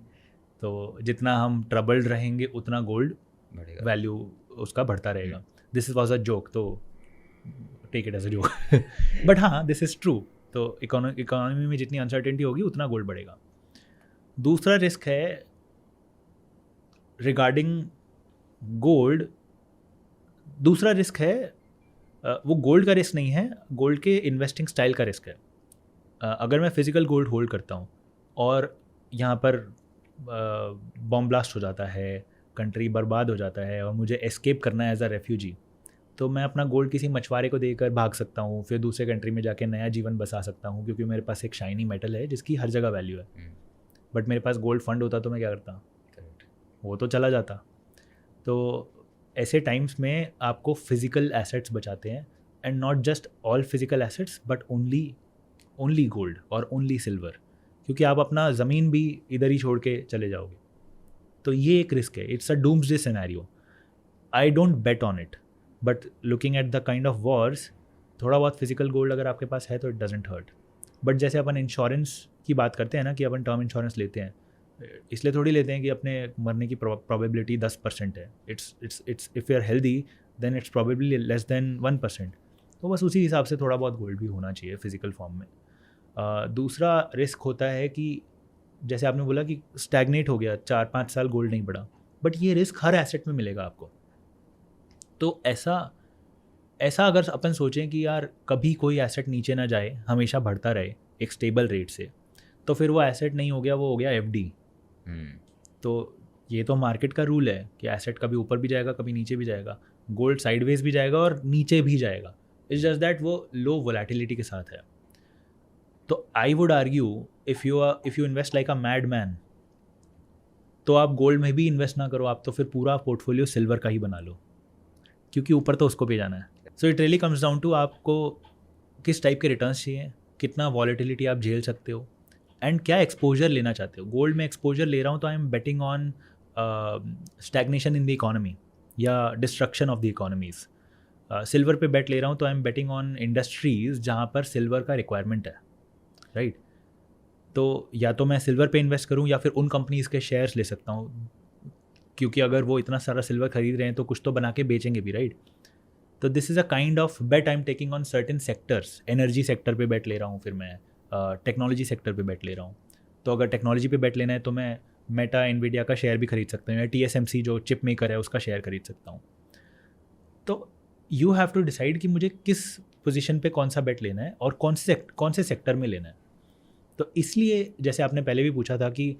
तो जितना हम ट्रबल्ड रहेंगे उतना गोल्ड वैल्यू उसका बढ़ता रहेगा। दिस वॉज अ जोक, तो take it as a joke, but हाँ दिस इज़ ट्रू। तो इकोनॉमी में जितनी अनसर्टेनिटी होगी उतना गोल्ड बढ़ेगा। दूसरा रिस्क है रिगार्डिंग गोल्ड, दूसरा रिस्क है वो गोल्ड का रिस्क नहीं है, गोल्ड के इन्वेस्टिंग स्टाइल का रिस्क है। अगर मैं फिजिकल गोल्ड होल्ड करता हूँ और यहाँ पर बॉम्ब ब्लास्ट हो जाता है, कंट्री बर्बाद हो जाता है और मुझे एस्केप करना है एज अ रेफ्यूजी, तो मैं अपना गोल्ड किसी मछुआरे को देकर भाग सकता हूँ, फिर दूसरे कंट्री में जाके नया जीवन बसा सकता हूँ, क्योंकि मेरे पास एक शाइनी मेटल है जिसकी हर जगह वैल्यू है। बट मेरे पास गोल्ड फंड होता तो मैं क्या करता, वो तो चला जाता। तो ऐसे टाइम्स में आपको फिजिकल एसेट्स बचाते हैं, and not just all physical assets but only gold और ओनली सिल्वर, क्योंकि आप अपना ज़मीन भी इधर ही छोड़ के चले जाओगे। तो ये एक रिस्क है, it's a doomsday scenario. I don't bet on it, but looking at the kind of Wars, थोड़ा बहुत फिजिकल गोल्ड अगर आपके पास है तो इट डजेंट हर्ट। बट जैसे अपन इंश्योरेंस की बात करते हैं ना कि अपन टर्म इंश्योरेंस लेते हैं, इसलिए थोड़ी लेते हैं कि अपने मरने की प्रोबेबिलिटी 10% है। It's if you are healthy then it's probably less than 1%। तो बस उसी हिसाब से थोड़ा बहुत गोल्ड भी होना चाहिए फिजिकल फॉर्म में। दूसरा रिस्क होता है कि जैसे आपने बोला कि स्टैग्नेट हो गया, 4-5 साल गोल्ड नहीं बढ़ा, बट ये रिस्क हर एसेट में मिलेगा आपको। तो ऐसा अगर अपन सोचें कि यार कभी कोई एसेट नीचे ना जाए, हमेशा बढ़ता रहे एक स्टेबल रेट से, तो फिर वो एसेट नहीं हो गया, वो हो गया FD। तो ये तो मार्केट का रूल है कि एसेट कभी ऊपर भी जाएगा, कभी नीचे भी जाएगा, गोल्ड साइडवेज भी जाएगा और नीचे भी जाएगा। इट्स जस्ट दैट वो लो वोलेटिलिटी के साथ है। तो I would argue if you invest like a mad man, तो आप गोल्ड में भी इन्वेस्ट ना करो, आप तो फिर पूरा पोर्टफोलियो सिल्वर का ही बना लो, क्योंकि ऊपर तो उसको भी जाना है। So it really comes down to आपको किस टाइप के रिटर्न्स चाहिए, कितना वॉलेटिलिटी आप झेल सकते हो, एंड क्या एक्सपोजर लेना चाहते हो। गोल्ड में एक्सपोजर ले रहा हूँ तो I am betting on stagnation in the economy या destruction of the economies. Silver पे बेट ले रहा हूँ तो I am betting on industries जहाँ पर सिल्वर का रिक्वायरमेंट है, राइट। तो या तो मैं सिल्वर पे इन्वेस्ट करूँ या फिर उन कंपनीज़ के शेयर्स ले सकता हूँ, क्योंकि अगर वो इतना सारा सिल्वर खरीद रहे हैं तो कुछ तो बना के बेचेंगे भी, राइट। तो this is a kind of bet I am taking on certain sectors. Energy sector पे बेट ले रहा हूँ, फिर मैं टेक्नोलॉजी सेक्टर पे बेट ले रहा हूँ। तो अगर टेक्नोलॉजी पे बेट लेना है तो मैं मेटा, एनवीडिया का शेयर भी खरीद सकता हूँ, या TSMC जो चिप मेकर है उसका शेयर खरीद सकता हूँ। तो यू हैव टू डिसाइड कि मुझे किस पोजीशन पे कौन सा बेट लेना है और कौन से सेक्टर में लेना है। तो इसलिए जैसे आपने पहले भी पूछा था कि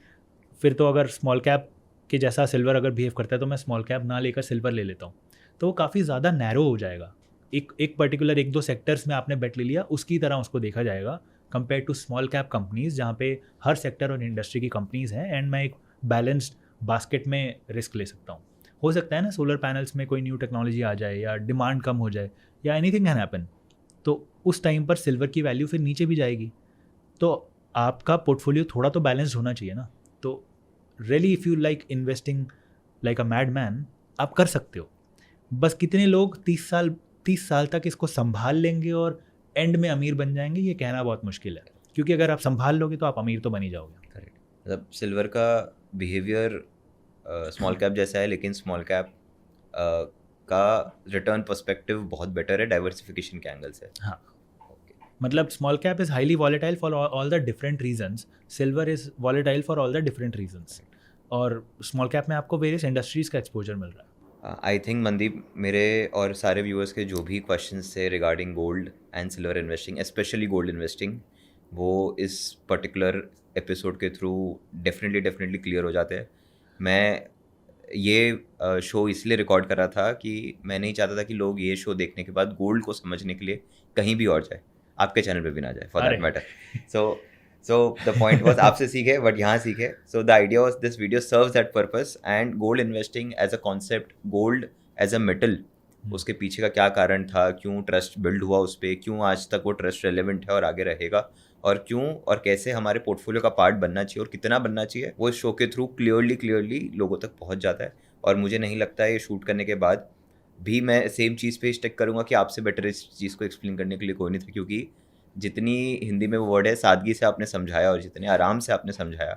फिर तो अगर स्मॉल कैप के जैसा सिल्वर अगर बिहेव करता है तो मैं स्मॉल कैप ना लेकर सिल्वर ले लेता हूँ, तो वो काफ़ी ज़्यादा नैरो हो जाएगा। एक पर्टिकुलर 1-2 सेक्टर्स में आपने बेट ले लिया, उसकी तरह उसको देखा जाएगा compare to small cap companies जहाँ पे हर सेक्टर और इंडस्ट्री की कंपनीज़ हैं, एंड मैं एक बैलेंस्ड बास्केट में रिस्क ले सकता हूँ। हो सकता है ना सोलर पैनल्स में कोई न्यू टेक्नोलॉजी आ जाए या डिमांड कम हो जाए या एनीथिंग कैन हैपन, तो उस टाइम पर सिल्वर की वैल्यू फिर नीचे भी जाएगी। तो आपका पोर्टफोलियो थोड़ा तो बैलेंस्ड होना चाहिए ना। तो really if you like investing like a mad man, आप कर सकते हो। बस कितने लोग 30 साल तक इसको संभाल लेंगे और एंड में अमीर बन जाएंगे, ये कहना बहुत मुश्किल है, क्योंकि अगर आप संभाल लोगे तो आप अमीर तो बन ही जाओगे। करेक्ट। मतलब सिल्वर का बिहेवियर स्मॉल कैप जैसा है, लेकिन स्मॉल कैप का रिटर्न पर्सपेक्टिव बहुत बेटर है डाइवर्सिफिकेशन के एंगल से। हाँ, मतलब small cap is highly volatile for all the different reasons, silver is volatile for all the different reasons, और स्मॉल कैप में आपको वेरियस इंडस्ट्रीज़ का एक्सपोजर मिल रहा है। आई थिंक मनदीप, मेरे और सारे व्यूअर्स के जो भी क्वेश्चंस थे regarding gold and silver investing, specially gold investing, वो इस पर्टिकुलर एपिसोड के थ्रू डेफिनेटली क्लियर हो जाते हैं। मैं ये शो इसलिए रिकॉर्ड कर रहा था कि मैं नहीं चाहता था कि लोग ये शो देखने के बाद गोल्ड को समझने के लिए कहीं भी और जाए, आपके चैनल पे भी ना जाए for that matter. So the point was आपसे सीखे बट यहाँ सीखे। So the idea was this video serves that purpose, and gold investing as a concept, gold as a metal, उसके पीछे का क्या कारण था, क्यों ट्रस्ट बिल्ड हुआ उस पर, क्यों आज तक वो ट्रस्ट रेलेवेंट है और आगे रहेगा, और क्यों और कैसे हमारे पोर्टफोलियो का पार्ट बनना चाहिए और कितना बनना चाहिए, वो इस शो के थ्रू क्लियरली लोगों तक पहुँच जाता है। और मुझे नहीं लगता है ये शूट करने के बाद भी मैं सेम चीज़ पे स्टिक करूँगा कि आपसे बेटर इस चीज़ को एक्सप्लेन करने के लिए कोई नहीं था, क्योंकि जितनी हिंदी में वो वर्ड है सादगी से आपने समझाया और जितने आराम से आपने समझाया,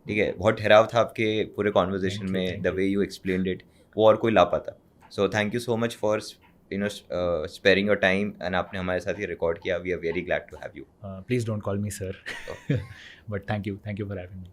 ठीक है, बहुत ठहराव था आपके पूरे कॉन्वर्जेशन में, the way you explained it, वो और कोई ला पाता। So thank you so much for sparing your time, and आपने हमारे साथ ये रिकॉर्ड किया। We are very glad to have you. Please don't call me sir, but thank you for having me.